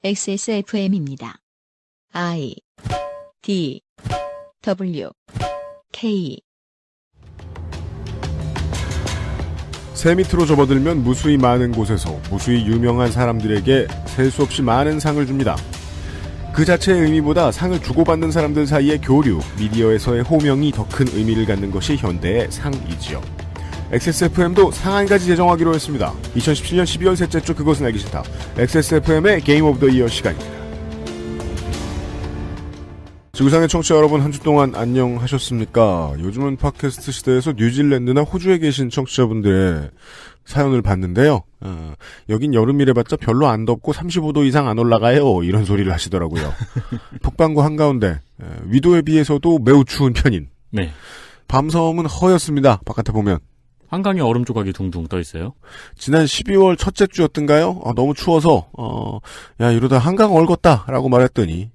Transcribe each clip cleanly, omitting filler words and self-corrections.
XSFM입니다. I D W K 새 밑으로 접어들면 무수히 많은 곳에서 무수히 유명한 사람들에게 셀 수 없이 많은 상을 줍니다. 그 자체의 의미보다 상을 주고받는 사람들 사이의 교류, 미디어에서의 호명이 더 큰 의미를 갖는 것이 현대의 상이지요. XSFM도 상 한 가지 제정하기로 했습니다. 2017년 12월 셋째 주 그것은 알기 싫다. XSFM의 게임 오브 더 이어 시간입니다. 지구상의 청취자 여러분, 한 주 동안 안녕하셨습니까? 요즘은 팟캐스트 시대에서 뉴질랜드나 호주에 계신 청취자분들의 사연을 봤는데요. 여긴 여름이래봤자 별로 안 덥고 35도 이상 안 올라가요. 이런 소리를 하시더라고요. 북반구 한가운데 위도에 비해서도 매우 추운 편인. 네. 밤섬은 허였습니다. 바깥에 보면. 한강에 얼음 조각이 둥둥 떠 있어요. 지난 12월 첫째 주였던가요? 너무 추워서 야 이러다 한강 얼겄다라고 말했더니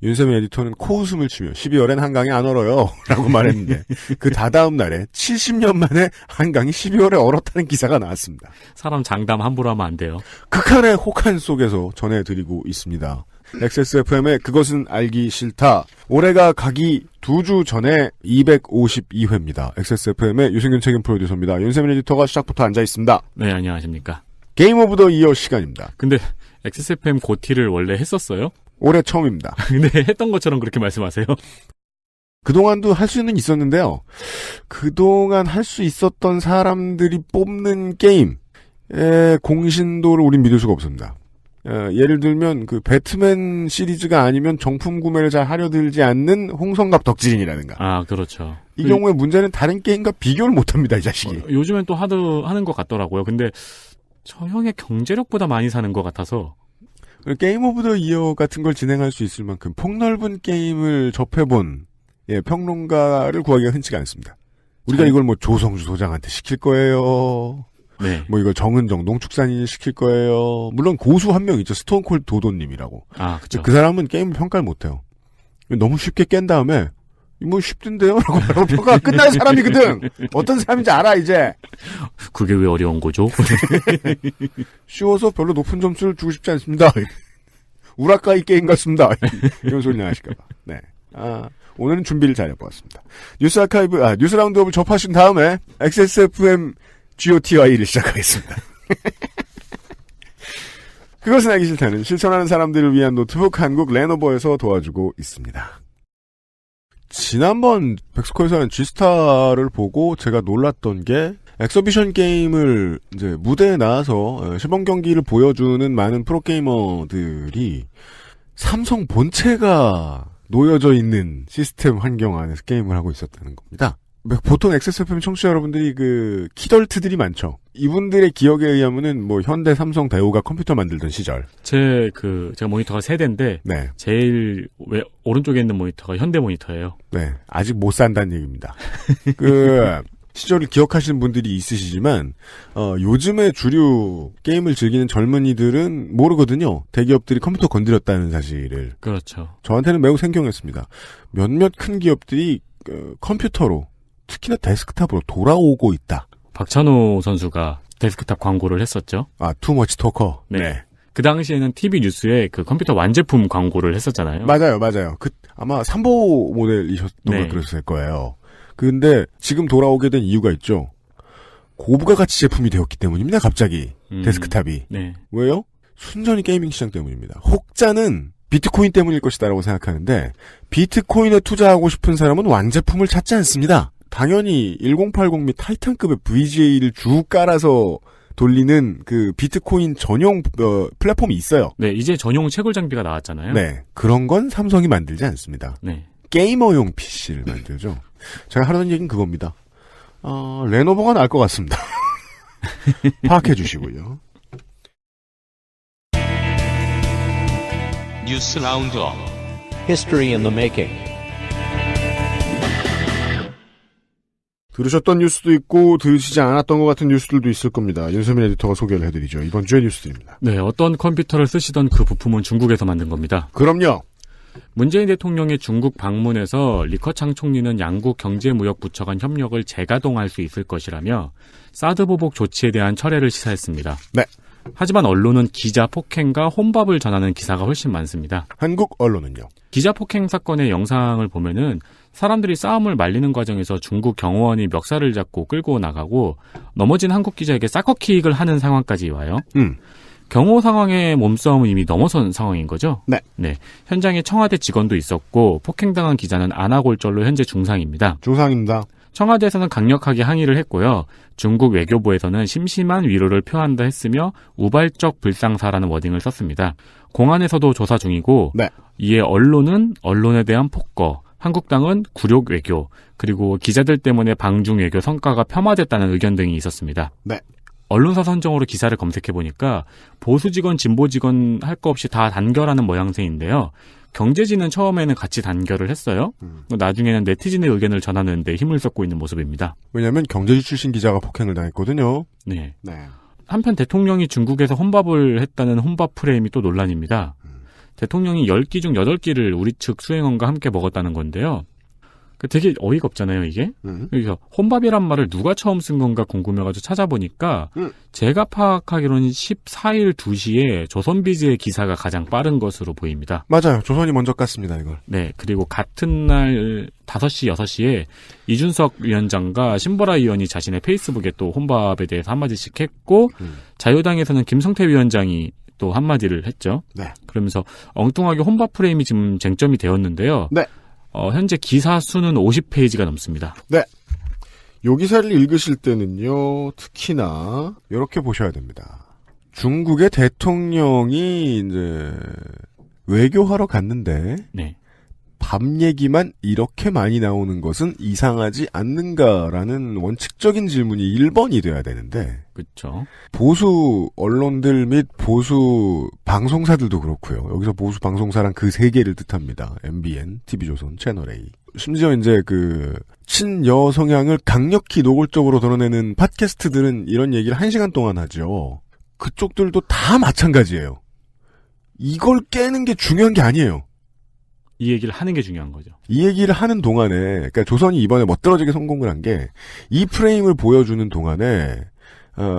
윤세민 에디터는 코웃음을 치며 12월엔 한강이 안 얼어요 라고 말했는데 그 다다음 날에 70년 만에 한강이 12월에 얼었다는 기사가 나왔습니다. 사람 장담 함부로 하면 안 돼요. 극한의 혹한 속에서 전해드리고 있습니다. XSFM의 그것은 알기 싫다. 올해가 가기 2주 전에 252회입니다. XSFM의 유승균 책임 프로듀서입니다. 윤세민 에디터가 시작부터 앉아있습니다. 네, 안녕하십니까. 게임 오브 더 이어 시간입니다. 근데 XSFM 고티를 원래 했었어요? 올해 처음입니다. 근데 했던 것처럼 그렇게 말씀하세요? 그동안도 할 수는 있었는데요. 그동안 할 수 있었던 사람들이 뽑는 게임의 공신도를 우린 믿을 수가 없습니다. 예를 들면 그 배트맨 시리즈가 아니면 정품 구매를 잘 하려 들지 않는 홍성갑 덕질인이라든가. 아, 그렇죠. 이 경우에 문제는 다른 게임과 비교를 못합니다, 이 자식이. 요즘엔 또 하는 것 같더라고요. 근데 저 형의 경제력보다 많이 사는 것 같아서. 게임 오브 더 이어 같은 걸 진행할 수 있을 만큼 폭넓은 게임을 접해본 평론가를 구하기가 흔치가 않습니다. 우리가 이걸 뭐 조성주 소장한테 시킬 거예요. 네. 뭐 이걸 정은정 농축산인이 시킬 거예요. 물론 고수 한 명 있죠. 스톤콜드 도도님이라고. 아, 그렇죠. 그 사람은 게임을 평가를 못해요. 너무 쉽게 깬 다음에 뭐 쉽던데요? 라고 말하고 평가가 끝난 사람이거든. 어떤 사람인지 알아 이제. 그게 왜 어려운 거죠? 쉬워서 별로 높은 점수를 주고 싶지 않습니다. 우라카이 게임 같습니다. 이런 소리 나실까봐. 네. 오늘은 준비를 잘 해보았습니다. 뉴스 아카이브, 뉴스 라운드업을 접하신 다음에 XSFM GOTY를 시작하겠습니다. 그것은 알기 싫다는 실천하는 사람들을 위한 노트북 한국 레노버에서 도와주고 있습니다. 지난번 백스코에서는 G스타를 보고 제가 놀랐던 게 엑서비션 게임을 이제 무대에 나와서 시범 경기를 보여주는 많은 프로게이머들이 삼성 본체가 놓여져 있는 시스템 환경 안에서 게임을 하고 있었다는 겁니다. 보통 XSFM 청취자 여러분들이 키덜트들이 많죠. 이분들의 기억에 의하면은 뭐 현대 삼성 대우가 컴퓨터 만들던 시절. 제가 모니터가 3대인데. 네. 제일 오른쪽에 있는 모니터가 현대 모니터예요. 네. 아직 못 산다는 얘기입니다. 시절을 기억하시는 분들이 있으시지만, 요즘에 주류 게임을 즐기는 젊은이들은 모르거든요. 대기업들이 컴퓨터 건드렸다는 사실을. 그렇죠. 저한테는 매우 생경했습니다. 몇몇 큰 기업들이 컴퓨터로 특히나 데스크탑으로 돌아오고 있다. 박찬호 선수가 데스크탑 광고를 했었죠. 투머치 토커. 네. 그 당시에는 TV 뉴스에 그 컴퓨터 완제품 광고를 했었잖아요. 맞아요. 아마 3보 모델이셨던 걸 그랬을 거예요. 근데 지금 돌아오게 된 이유가 있죠. 고부가 가치 제품이 되었기 때문입니다. 갑자기 데스크탑이. 네. 왜요? 순전히 게이밍 시장 때문입니다. 혹자는 비트코인 때문일 것이다라고 생각하는데 비트코인에 투자하고 싶은 사람은 완제품을 찾지 않습니다. 당연히 1080 및 타이탄급의 VGA를 쭉 깔아서 돌리는 그 비트코인 전용 플랫폼이 있어요. 네, 이제 전용 채굴 장비가 나왔잖아요. 네, 그런 건 삼성이 만들지 않습니다. 네. 게이머용 PC를 만들죠. 제가 하려는 얘기는 그겁니다. 레노버가 나을 것 같습니다. 파악해 주시고요. 뉴스 라운드업 History in the making. 들으셨던 뉴스도 있고 들으시지 않았던 것 같은 뉴스들도 있을 겁니다. 윤세민 에디터가 소개를 해드리죠. 이번 주의 뉴스들입니다. 네, 어떤 컴퓨터를 쓰시던 그 부품은 중국에서 만든 겁니다. 그럼요. 문재인 대통령의 중국 방문에서 리커창 총리는 양국 경제무역부처 간 협력을 재가동할 수 있을 것이라며 사드 보복 조치에 대한 철회를 시사했습니다. 네. 하지만 언론은 기자 폭행과 혼밥을 전하는 기사가 훨씬 많습니다. 한국 언론은요? 기자 폭행 사건의 영상을 보면은 사람들이 싸움을 말리는 과정에서 중국 경호원이 멱살을 잡고 끌고 나가고 넘어진 한국 기자에게 사커킥을 하는 상황까지 와요. 경호 상황의 몸싸움은 이미 넘어선 상황인 거죠? 네. 현장에 청와대 직원도 있었고 폭행당한 기자는 안아골절로 현재 중상입니다. 중상입니다. 청와대에서는 강력하게 항의를 했고요. 중국 외교부에서는 심심한 위로를 표한다 했으며 우발적 불상사라는 워딩을 썼습니다. 공안에서도 조사 중이고 네. 이에 언론은 언론에 대한 폭거, 한국당은 굴욕 외교, 그리고 기자들 때문에 방중 외교 성과가 폄하됐다는 의견 등이 있었습니다. 네. 언론사 선정으로 기사를 검색해보니까 보수 직원, 진보 직원 할 거 없이 다 단결하는 모양새인데요. 경제지는 처음에는 같이 단결을 했어요. 나중에는 네티즌의 의견을 전하는 데 힘을 쏟고 있는 모습입니다. 왜냐하면 경제지 출신 기자가 폭행을 당했거든요. 네. 네. 한편 대통령이 중국에서 혼밥을 했다는 혼밥 프레임이 또 논란입니다. 대통령이 10끼 중 8끼를 우리 측 수행원과 함께 먹었다는 건데요. 되게 어이가 없잖아요, 이게. 그래서 혼밥이란 말을 누가 처음 쓴 건가 궁금해가지고 찾아보니까 제가 파악하기로는 14일 2시에 조선비즈의 기사가 가장 빠른 것으로 보입니다. 맞아요. 조선이 먼저 깠습니다, 이걸. 네, 그리고 같은 날 5시, 6시에 이준석 위원장과 신보라 의원이 자신의 페이스북에 또 혼밥에 대해서 한마디씩 했고 자유당에서는 김성태 위원장이 또 한마디를 했죠. 네. 그러면서 엉뚱하게 혼밥 프레임이 지금 쟁점이 되었는데요. 네. 현재 기사 수는 50페이지가 넘습니다. 네. 요 기사를 읽으실 때는요, 특히나, 이렇게 보셔야 됩니다. 중국의 대통령이, 이제, 외교하러 갔는데, 네. 밥 얘기만 이렇게 많이 나오는 것은 이상하지 않는가라는 원칙적인 질문이 1번이 돼야 되는데, 그렇죠. 보수 언론들 및 보수 방송사들도 그렇고요. 여기서 보수 방송사란 그 세 개를 뜻합니다. MBN, TV조선, 채널A. 심지어 이제 친여 성향을 강력히 노골적으로 드러내는 팟캐스트들은 이런 얘기를 1시간 동안 하죠. 그쪽들도 다 마찬가지예요. 이걸 깨는 게 중요한 게 아니에요. 이 얘기를 하는 게 중요한 거죠. 이 얘기를 하는 동안에, 그러니까 조선이 이번에 멋들어지게 성공을 한 게, 이 프레임을 보여주는 동안에,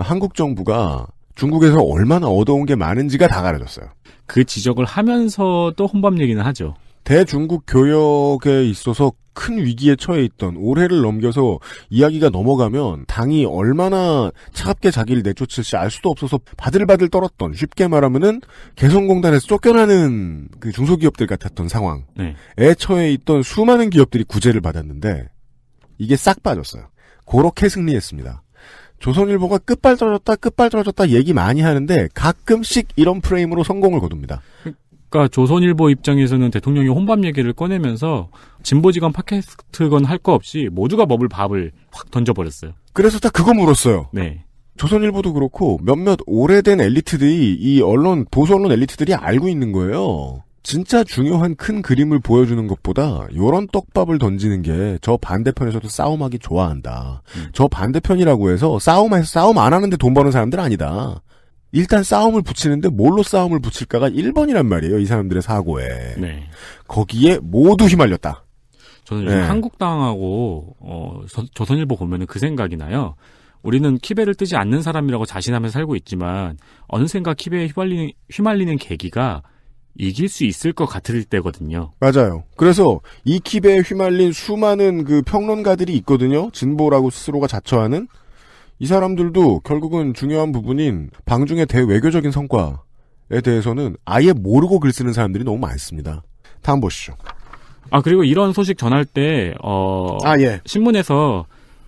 한국 정부가 중국에서 얼마나 얻어온 게 많은지가 다 가려졌어요. 그 지적을 하면서도 혼밥 얘기는 하죠. 대중국 교역에 있어서 큰 위기에 처해 있던 올해를 넘겨서 이야기가 넘어가면 당이 얼마나 차갑게 자기를 내쫓을지 알 수도 없어서 바들바들 떨었던, 쉽게 말하면은 개성공단에서 쫓겨나는 그 중소기업들 같았던 상황에 처해 있던 수많은 기업들이 구제를 받았는데 이게 싹 빠졌어요. 그렇게 승리했습니다. 조선일보가 끝발 떨어졌다 얘기 많이 하는데 가끔씩 이런 프레임으로 성공을 거둡니다. 그러니까 조선일보 입장에서는 대통령이 혼밥 얘기를 꺼내면서 진보지건 팟캐스트건 할 거 없이 모두가 먹을 밥을 확 던져버렸어요. 그래서 다 그거 물었어요. 네. 조선일보도 그렇고 몇몇 오래된 엘리트들이 이 보수 언론 엘리트들이 알고 있는 거예요. 진짜 중요한 큰 그림을 보여주는 것보다 요런 떡밥을 던지는 게 저 반대편에서도 싸움하기 좋아한다. 저 반대편이라고 해서 싸움 안 하는데 돈 버는 사람들 아니다. 일단 싸움을 붙이는데 뭘로 싸움을 붙일까가 1번이란 말이에요. 이 사람들의 사고에. 네. 거기에 모두 휘말렸다. 저는 요즘 한국당하고 조선일보 보면은 그 생각이 나요. 우리는 키베를 뜨지 않는 사람이라고 자신하면서 살고 있지만 어느샌가 키베에 휘말리는 계기가 이길 수 있을 것 같을 때거든요. 맞아요. 그래서 이 킵에 휘말린 수많은 그 평론가들이 있거든요. 진보라고 스스로가 자처하는. 이 사람들도 결국은 중요한 부분인 방중의 대외교적인 성과에 대해서는 아예 모르고 글 쓰는 사람들이 너무 많습니다. 다음 보시죠. 그리고 이런 소식 전할 때 예. 신문에서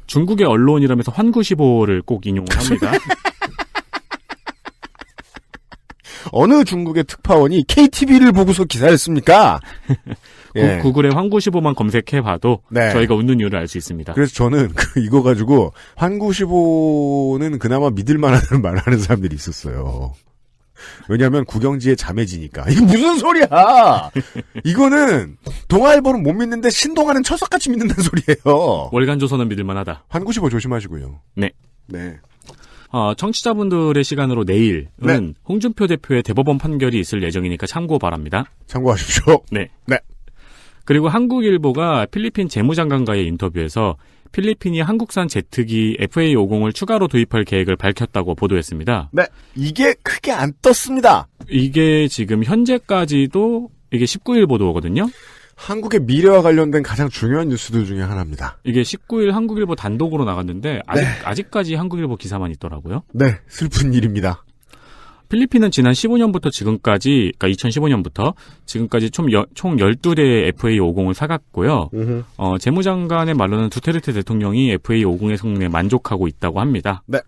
중국의 언론이라면서 환구시보를 꼭 인용을 합니다. 어느 중국의 특파원이 KTV를 보고서 기사를 씁니까? 예. 구글에 환구시보만 검색해봐도 저희가 웃는 이유를 알 수 있습니다. 그래서 저는 이거 가지고 환구시보는 그나마 믿을만하다는 말을 하는 사람들이 있었어요. 왜냐하면 국영지의 자매지니까. 이게 무슨 소리야! 이거는 동아일보는 못 믿는데 신동아는 철석같이 믿는다는 소리예요. 월간조선은 믿을만하다. 환구시보 조심하시고요. 네. 네. 청취자분들의 시간으로 내일은 홍준표 대표의 대법원 판결이 있을 예정이니까 참고 바랍니다. 참고하십시오. 네. 그리고 한국일보가 필리핀 재무장관과의 인터뷰에서 필리핀이 한국산 제트기 FA50을 추가로 도입할 계획을 밝혔다고 보도했습니다. 네. 이게 크게 안 떴습니다. 이게 지금 현재까지도 이게 19일 보도거든요. 한국의 미래와 관련된 가장 중요한 뉴스들 중에 하나입니다. 이게 19일 한국일보 단독으로 나갔는데 아직까지 한국일보 기사만 있더라고요. 네. 슬픈 일입니다. 필리핀은 지난 15년부터 지금까지, 그러니까 2015년부터 지금까지 총 12대의 FA50을 사갔고요. 재무장관의 말로는 두테르테 대통령이 FA50의 성능에 만족하고 있다고 합니다. 네.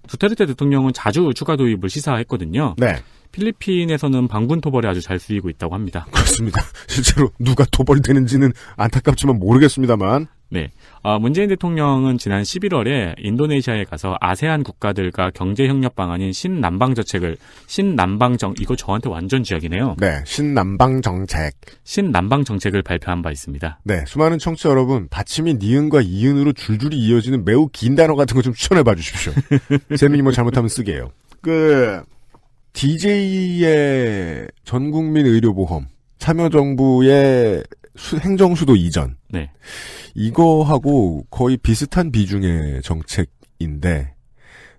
두테르테 대통령은 자주 추가 도입을 시사했거든요. 네. 필리핀에서는 방군 토벌에 아주 잘 쓰이고 있다고 합니다. 그렇습니다. 실제로 누가 토벌이 되는지는 안타깝지만 모르겠습니다만. 네. 문재인 대통령은 지난 11월에 인도네시아에 가서 아세안 국가들과 경제협력 방안인 이거 저한테 완전 지역이네요. 네. 신남방 정책을 발표한 바 있습니다. 네. 수많은 청취자 여러분, 받침이 니은과 이은으로 줄줄이 이어지는 매우 긴 단어 같은 거 좀 추천해봐 주십시오. 재민이 뭐 잘못하면 쓰게요. DJ의 전국민 의료보험, 참여정부의 행정수도 이전. 네. 이거하고 거의 비슷한 비중의 정책인데,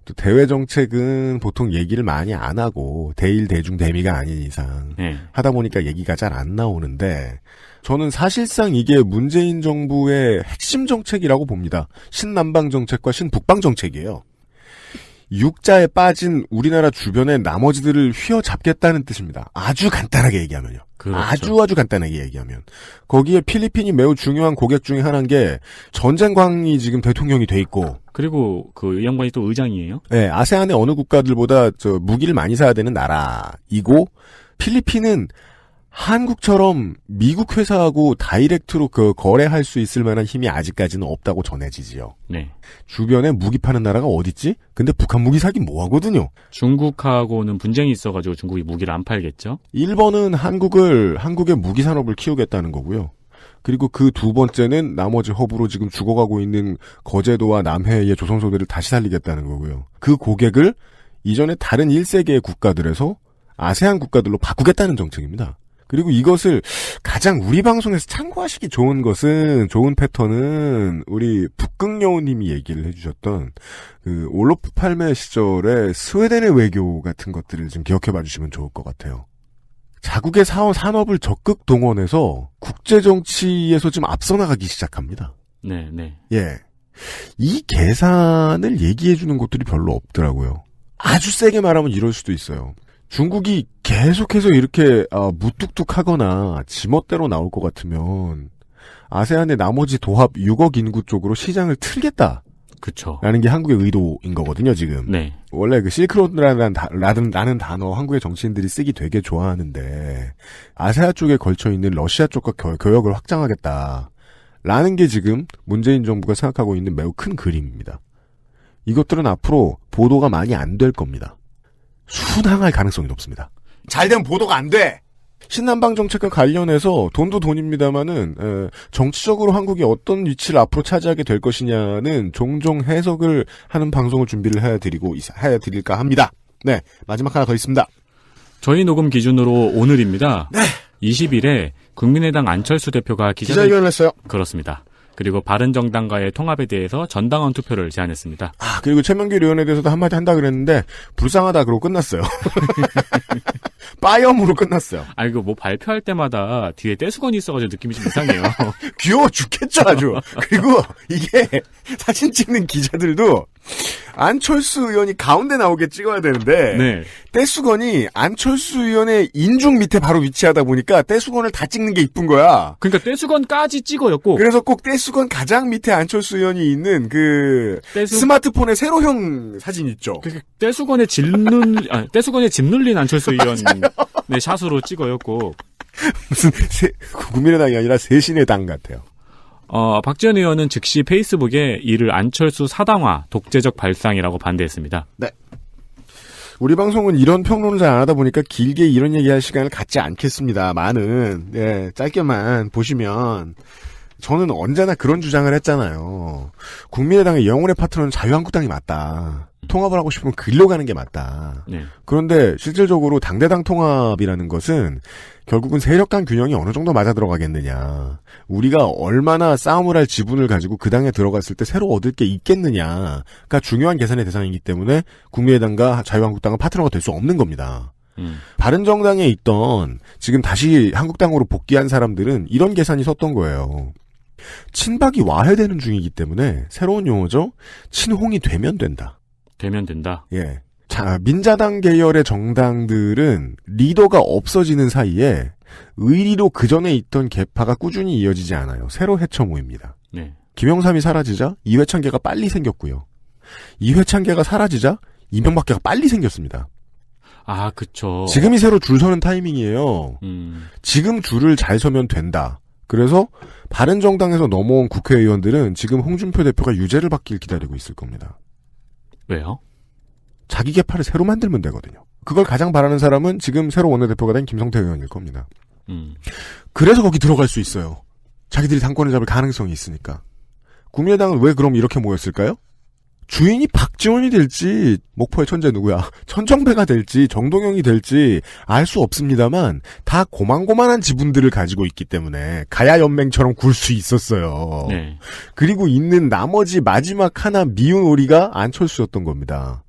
또 대외 정책은 보통 얘기를 많이 안 하고, 대일, 대중, 대미가 아닌 이상, 하다 보니까 얘기가 잘 안 나오는데, 저는 사실상 이게 문재인 정부의 핵심 정책이라고 봅니다. 신남방 정책과 신북방 정책이에요. 육자에 빠진 우리나라 주변의 나머지들을 휘어잡겠다는 뜻입니다. 아주 간단하게 얘기하면요. 그렇죠. 아주 간단하게 얘기하면. 거기에 필리핀이 매우 중요한 고객 중에 하나인 게 전쟁광이 지금 대통령이 돼 있고. 그리고 이 양반이 또 의장이에요? 네, 아세안의 어느 국가들보다 무기를 많이 사야 되는 나라이고, 필리핀은 한국처럼 미국 회사하고 다이렉트로 거래할 수 있을 만한 힘이 아직까지는 없다고 전해지지요. 네. 주변에 무기 파는 나라가 어딨지? 근데 북한 무기 사기 뭐 하거든요. 중국하고는 분쟁이 있어가지고 중국이 무기를 안 팔겠죠? 일본은 한국의 무기 산업을 키우겠다는 거고요. 그리고 그 두 번째는 나머지 허브로 지금 죽어가고 있는 거제도와 남해의 조선소들을 다시 살리겠다는 거고요. 그 고객을 이전에 다른 1세계의 국가들에서 아세안 국가들로 바꾸겠다는 정책입니다. 그리고 이것을 가장 우리 방송에서 참고하시기 좋은 패턴은 우리 북극여우님이 얘기를 해주셨던 올로프 팔메 시절의 스웨덴의 외교 같은 것들을 좀 기억해봐 주시면 좋을 것 같아요. 자국의 산업을 적극 동원해서 국제정치에서 좀 앞서 나가기 시작합니다. 네. 예. 이 계산을 얘기해주는 곳들이 별로 없더라고요. 아주 세게 말하면 이럴 수도 있어요. 중국이 계속해서 이렇게 무뚝뚝하거나 지멋대로 나올 것 같으면 아세안의 나머지 도합 6억 인구 쪽으로 시장을 틀겠다. 그렇죠. 라는 게 한국의 의도인 거거든요, 지금. 네. 원래 실크로드라는 단어 한국의 정치인들이 쓰기 되게 좋아하는데 아세안 쪽에 걸쳐 있는 러시아 쪽과 교역을 확장하겠다. 라는 게 지금 문재인 정부가 생각하고 있는 매우 큰 그림입니다. 이것들은 앞으로 보도가 많이 안 될 겁니다. 순항할 가능성이 높습니다. 잘 되면 보도가 안 돼! 신남방 정책과 관련해서 돈도 돈입니다만은 정치적으로 한국이 어떤 위치를 앞으로 차지하게 될 것이냐는 종종 해석을 하는 방송을 준비를 해드릴까 합니다. 네, 마지막 하나 더 있습니다. 저희 녹음 기준으로 오늘입니다. 네. 20일에 국민의당 안철수 대표가 기자회견을 했어요. 그렇습니다. 그리고 바른정당과의 통합에 대해서 전당원 투표를 제안했습니다. 그리고 최명길 의원에 대해서도 한마디 한다 그랬는데 불쌍하다 그러고 끝났어요. 빠염으로 끝났어요. 이거 뭐 발표할 때마다 뒤에 떼수건이 있어가지고 느낌이 좀 이상해요. 귀여워 죽겠죠 아주. 그리고 이게 사진 찍는 기자들도 안철수 의원이 가운데 나오게 찍어야 되는데 네. 떼수건이 안철수 의원의 인중 밑에 바로 위치하다 보니까 떼수건을 다 찍는 게 이쁜 거야. 그러니까 떼수건까지 찍어요 꼭. 그래서 꼭 떼수건 가장 밑에 안철수 의원이 있는 스마트폰의 세로형 사진 있죠. 떼수건에 집 눌린 안철수 의원 네, 샷으로 찍어요 꼭. 무슨 국민의당이 아니라 새신의 당 같아요. 박지원 의원은 즉시 페이스북에 이를 안철수 사당화, 독재적 발상이라고 반대했습니다. 네. 우리 방송은 이런 평론을 잘 안 하다 보니까 길게 이런 얘기할 시간을 갖지 않겠습니다. 짧게만 보시면 저는 언제나 그런 주장을 했잖아요. 국민의당의 영혼의 파트너는 자유한국당이 맞다. 통합을 하고 싶으면 글로 가는 게 맞다. 네. 그런데 실질적으로 당대당 통합이라는 것은 결국은 세력 간 균형이 어느 정도 맞아 들어가겠느냐. 우리가 얼마나 싸움을 할 지분을 가지고 그 당에 들어갔을 때 새로 얻을 게 있겠느냐가 중요한 계산의 대상이기 때문에 국민의당과 자유한국당은 파트너가 될 수 없는 겁니다. 바른정당에 있던 지금 다시 한국당으로 복귀한 사람들은 이런 계산이 섰던 거예요. 친박이 와해되는 중이기 때문에 새로운 용어죠. 친홍이 되면 된다. 되면 된다. 예. 자, 민자당 계열의 정당들은 리더가 없어지는 사이에 의리로 그전에 있던 계파가 꾸준히 이어지지 않아요. 새로 헤쳐 모입니다. 네. 김영삼이 사라지자 이회창계가 빨리 생겼고요. 이회창계가 사라지자 이명박계가 빨리 생겼습니다. 아, 그쵸. 지금이 새로 줄 서는 타이밍이에요. 지금 줄을 잘 서면 된다. 그래서 바른정당에서 넘어온 국회의원들은 지금 홍준표 대표가 유죄를 받길 기다리고 있을 겁니다. 왜요? 자기 계파를 새로 만들면 되거든요. 그걸 가장 바라는 사람은 지금 새로 원내대표가 된 김성태 의원일 겁니다. 그래서 거기 들어갈 수 있어요. 자기들이 당권을 잡을 가능성이 있으니까. 국민의당은 왜 그럼 이렇게 모였을까요? 주인이 박지원이 될지 목포의 천재 누구야? 천정배가 될지 정동영이 될지 알 수 없습니다만 다 고만고만한 지분들을 가지고 있기 때문에 가야연맹처럼 굴 수 있었어요. 네. 그리고 있는 나머지 마지막 하나 미운 오리가 안철수였던 겁니다.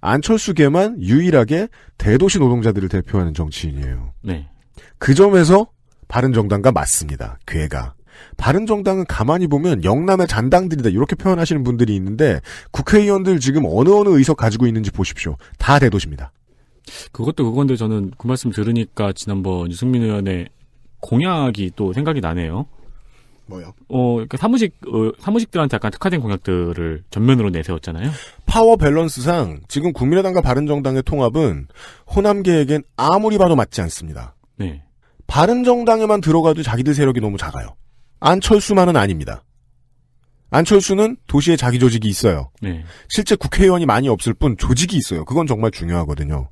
안철수계만 유일하게 대도시 노동자들을 대표하는 정치인이에요. 네. 그 점에서 바른정당과 맞습니다. 괴가. 바른정당은 가만히 보면 영남의 잔당들이다 이렇게 표현하시는 분들이 있는데 국회의원들 지금 어느 의석 가지고 있는지 보십시오. 다 대도시입니다. 그것도 그건데 저는 그 말씀 들으니까 지난번 유승민 의원의 공약이 또 생각이 나네요. 뭐요? 그러니까 사무직들한테 약간 특화된 공약들을 전면으로 내세웠잖아요. 파워 밸런스상 지금 국민의당과 바른정당의 통합은 호남계에겐 아무리 봐도 맞지 않습니다. 네. 바른정당에만 들어가도 자기들 세력이 너무 작아요. 안철수만은 아닙니다. 안철수는 도시에 자기 조직이 있어요. 네. 실제 국회의원이 많이 없을 뿐 조직이 있어요. 그건 정말 중요하거든요.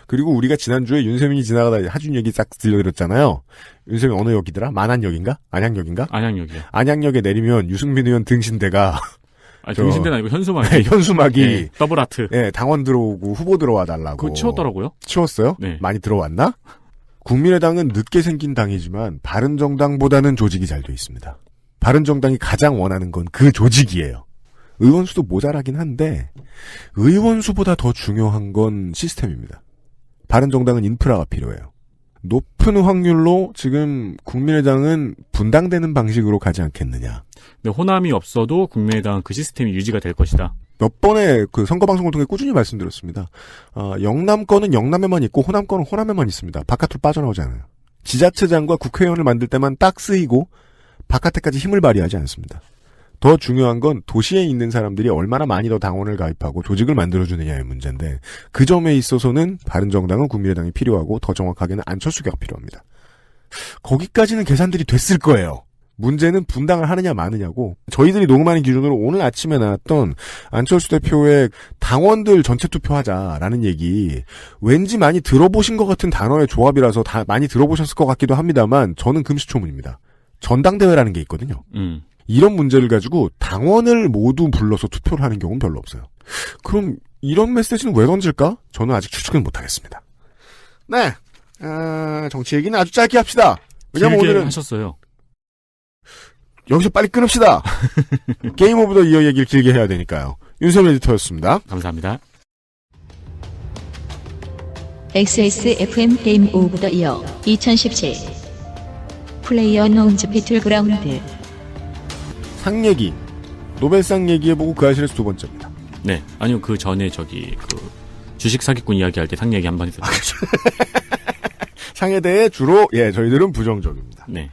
그리고 우리가 지난주에 윤세민이 지나가다 하준 얘기 싹 들려드렸잖아요. 윤세민 어느 역이더라? 만안역인가? 안양역인가? 안양역이요. 안양역에 내리면 유승민 의원 등신대가 등신대는 아니고 현수막이. 네, 현수막이. 네, 더블 아트. 네, 당원 들어오고 후보 들어와 달라고. 그거 치웠더라고요. 치웠어요? 네. 많이 들어왔나? 국민의당은 늦게 생긴 당이지만 바른정당보다는 조직이 잘 돼 있습니다. 바른정당이 가장 원하는 건 그 조직이에요. 의원 수도 모자라긴 한데 의원 수보다 더 중요한 건 시스템입니다. 바른정당은 인프라가 필요해요. 높은 확률로 지금 국민의당은 분당되는 방식으로 가지 않겠느냐. 근데 호남이 없어도 국민의당은 그 시스템이 유지가 될 것이다. 몇 번의 그 선거방송을 통해 꾸준히 말씀드렸습니다. 영남 거는 영남에만 있고 호남 거는 호남에만 있습니다. 바깥으로 빠져나오지 않아요. 지자체장과 국회의원을 만들 때만 딱 쓰이고 바깥에까지 힘을 발휘하지 않습니다. 더 중요한 건 도시에 있는 사람들이 얼마나 많이 더 당원을 가입하고 조직을 만들어주느냐의 문제인데 그 점에 있어서는 바른정당은 국민의당이 필요하고 더 정확하게는 안철수계가 필요합니다. 거기까지는 계산들이 됐을 거예요. 문제는 분당을 하느냐 마느냐고 저희들이 녹음하는 기준으로 오늘 아침에 나왔던 안철수 대표의 당원들 전체 투표하자라는 얘기 왠지 많이 들어보신 것 같은 단어의 조합이라서 다 많이 들어보셨을 것 같기도 합니다만 저는 금시초문입니다. 전당대회라는 게 있거든요. 이런 문제를 가지고 당원을 모두 불러서 투표를 하는 경우는 별로 없어요. 그럼 이런 메시지는 왜 던질까? 저는 아직 추측은 못하겠습니다. 네, 정치 얘기는 아주 짧게 합시다. 왜냐면 길게 오늘은 하셨어요. 여기서 빨리 끊읍시다. 게임 오브 더 이어 얘기를 길게 해야 되니까요. 윤세민 에디터였습니다. 감사합니다. XSFM 게임 오브 더 이어 2017 플레이어노운즈 배틀그라운드 상 얘기, 노벨상 얘기해보고 그 아실에서 두 번째입니다. 네, 아니요 그 전에 주식 사기꾼 이야기할 때 상 얘기 한 번 했었죠. 상에 대해 주로 저희들은 부정적입니다. 네.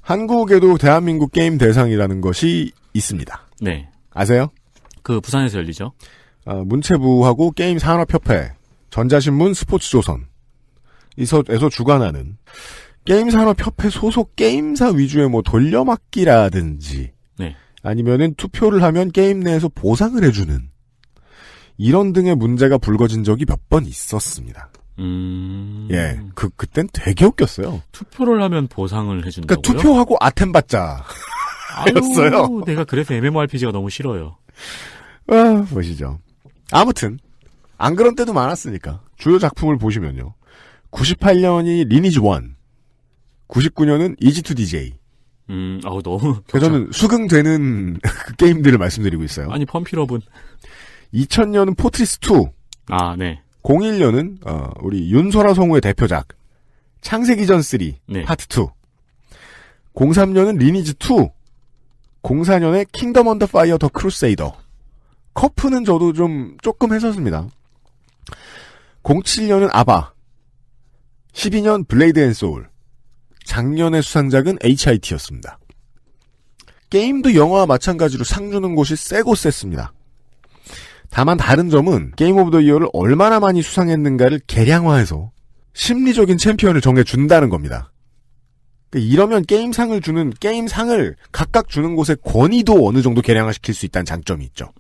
한국에도 대한민국 게임 대상이라는 것이 있습니다. 네. 아세요? 그 부산에서 열리죠. 문체부하고 게임산업협회, 전자신문 스포츠조선 에서 주관하는 게임산업협회 소속 게임사 위주의 돌려막기라든지 네. 아니면은 투표를 하면 게임 내에서 보상을 해주는 이런 등의 문제가 불거진 적이 몇 번 있었습니다. 그땐 되게 웃겼어요. 투표를 하면 보상을 해준다고요? 그러니까 투표하고 아템 받자. 였어요. 내가 그래서 MMORPG가 너무 싫어요. 보시죠. 아무튼 안 그런 때도 많았으니까 주요 작품을 보시면요. 98년이 리니지 1, 99년은 EG2DJ. 너무. 저는 수긍되는 그 게임들을 말씀드리고 있어요. 아니, 펌필업은. 2000년은 포트리스 2. 아, 네. 01년은 우리 윤소라 성우의 대표작 창세기전 3 네. 파트 2. 03년은 리니지 2. 04년에 킹덤 언더 파이어 더 크루세이더. 커프는 저도 조금 했었습니다. 07년은 아바. 12년 블레이드 앤 소울. 작년의 수상작은 HIT였습니다. 게임도 영화와 마찬가지로 상 주는 곳이 세고 셌습니다. 다만 다른 점은 게임 오브 더 이어를 얼마나 많이 수상했는가를 계량화해서 심리적인 챔피언을 정해준다는 겁니다. 이러면 게임상을 각각 주는 곳의 권위도 어느 정도 계량화시킬 수 있다는 장점이 있죠.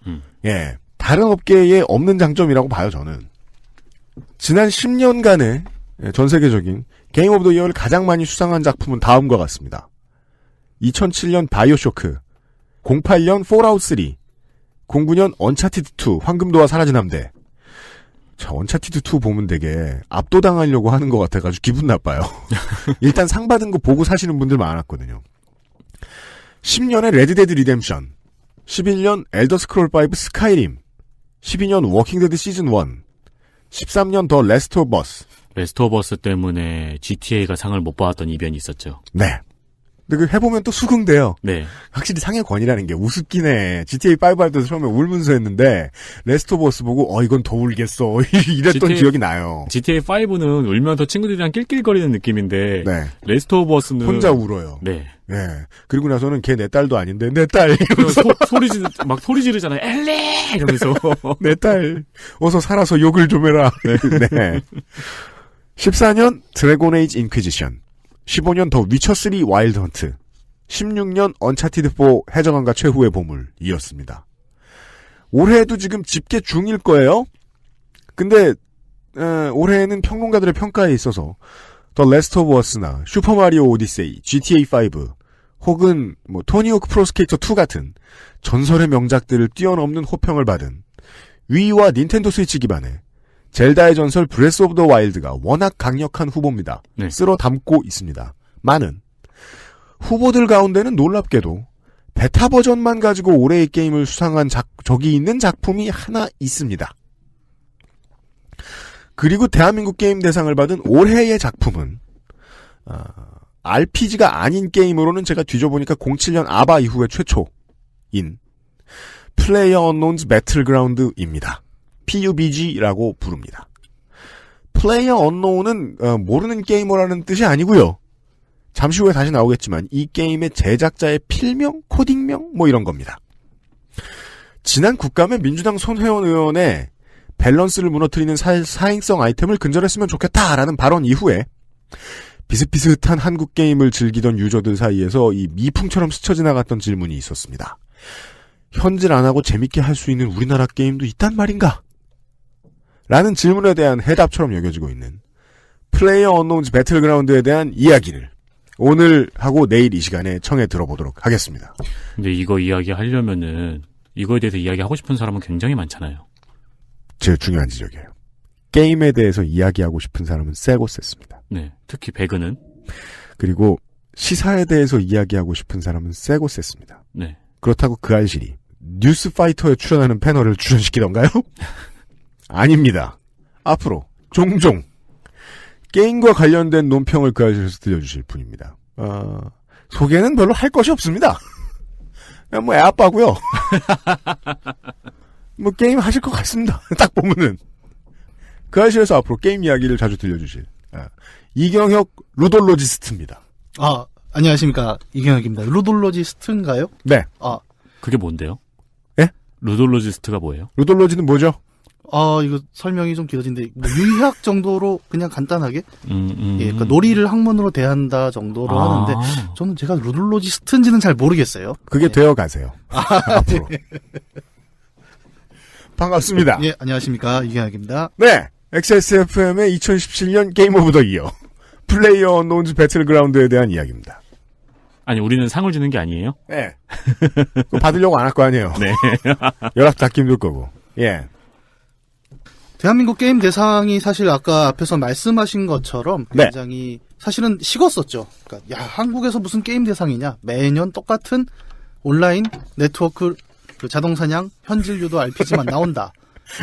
예. 다른 업계에 없는 장점이라고 봐요, 저는. 지난 10년간의 전 세계적인 게임 오브 더 이어를 가장 많이 수상한 작품은 다음과 같습니다. 2007년 바이오쇼크, 08년 폴아웃 3, 09년 언차티드 2 황금도와 사라진 함대. 자, 언차티드 2 보면 되게 압도당하려고 하는 것 같아가지고 기분 나빠요. 일단 상 받은 거 보고 사시는 분들 많았거든요. 10년에 레드데드 리뎀션, 11년 엘더 스크롤 5 스카이림, 12년 워킹데드 시즌 1, 13년 더 레스트 오브 어스. 레스트 오브 어스 때문에 GTA가 상을 못 받았던 이변이 있었죠. 네. 근데 해보면 또 수긍돼요. 네. 확실히 상의 권위라는 게 우습긴 해. GTA5 할 때도 처음에 울면서 했는데, 레스트 오브 어스 보고, 이건 더 울겠어. 이랬던 기억이 나요. GTA5는 울면서 친구들이랑 낄낄거리는 느낌인데, 네. 레스트 오브 어스는. 혼자 울어요. 네. 네. 그리고 나서는 걔 내 딸도 아닌데, 내 딸. 소리 지르잖아요. 엘리! 이러면서. 내 딸. 어서 살아서 욕을 좀 해라. 네. 14년 드래곤 에이지 인퀴지션. 15년 더 위쳐3 와일드 헌트, 16년 언차티드4 해적왕과 최후의 보물이었습니다. 올해도 지금 집계 중일 거예요. 근데 올해는 평론가들의 평가에 있어서 더 레스트 오브 어스나 슈퍼마리오 오디세이, GTA5 혹은 토니호크 프로스케이터 2 같은 전설의 명작들을 뛰어넘는 호평을 받은 위와 닌텐도 스위치 기반의 젤다의 전설 브레스 오브 더 와일드가 워낙 강력한 후보입니다. 네. 쓸어 담고 있습니다. 많은 후보들 가운데는 놀랍게도 베타 버전만 가지고 올해의 게임을 수상한 적이 있는 작품이 하나 있습니다. 그리고 대한민국 게임 대상을 받은 올해의 작품은 RPG가 아닌 게임으로는 제가 뒤져보니까 07년 아바 이후의 최초인 플레이어 언논즈 배틀그라운드입니다. PUBG라고 부릅니다. 플레이어 언노운은 모르는 게이머라는 뜻이 아니고요. 잠시 후에 다시 나오겠지만 이 게임의 제작자의 필명, 코딩명 이런 겁니다. 지난 국감에 민주당 손혜원 의원의 밸런스를 무너뜨리는 사행성 아이템을 근절했으면 좋겠다라는 발언 이후에 비슷비슷한 한국 게임을 즐기던 유저들 사이에서 이 미풍처럼 스쳐 지나갔던 질문이 있었습니다. 현질 안 하고 재밌게 할 수 있는 우리나라 게임도 있단 말인가? 라는 질문에 대한 해답처럼 여겨지고 있는 플레이어 언노운즈 배틀그라운드에 대한 이야기를 오늘 하고 내일 이 시간에 청해 들어보도록 하겠습니다. 근데 이거 이야기하려면은 이거에 대해서 이야기하고 싶은 사람은 굉장히 많잖아요. 제일 중요한 지적이에요. 게임에 대해서 이야기하고 싶은 사람은 세고 셌습니다. 네, 특히 배그는. 그리고 시사에 대해서 이야기하고 싶은 사람은 세고 셌습니다. 네. 그렇다고 그 알실이 뉴스파이터에 출연하는 패널을 출연시키던가요? 아닙니다. 앞으로 종종 게임과 관련된 논평을 그 알실에서 들려주실 분입니다. 소개는 별로 할 것이 없습니다. 그냥 애아빠고요. 게임 하실 것 같습니다. 딱 보면은. 그 알실에서 앞으로 게임 이야기를 자주 들려주실 이경혁 루돌로지스트입니다. 안녕하십니까. 이경혁입니다. 루돌로지스트인가요? 네. 그게 뭔데요? 예? 루돌로지스트가 뭐예요? 루돌로지는 뭐죠? 이거 설명이 좀 길어진데, 유희학 정도로 그냥 간단하게? 예, 그러니까 놀이를 학문으로 대한다 정도로 하는데, 저는 제가 루돌로지스트인지는 잘 모르겠어요. 그게 네. 되어 가세요. 앞으로. 반갑습니다. 예, 안녕하십니까. 이경혁입니다. 네. XSFM의 2017년 게임 오브 더 이어 플레이어 언노운즈 배틀그라운드에 대한 이야기입니다. 아니, 우리는 상을 주는 게 아니에요? 네. 그거 받으려고 안 할 거 아니에요. 네. 연락 닿기 힘들 거고. 예. 대한민국 게임 대상이 사실 아까 앞에서 말씀하신 것처럼 굉장히 사실은 식었었죠. 그러니까 야, 한국에서 무슨 게임 대상이냐. 매년 똑같은 온라인 네트워크 그 자동사냥 현질 유도 RPG만 나온다.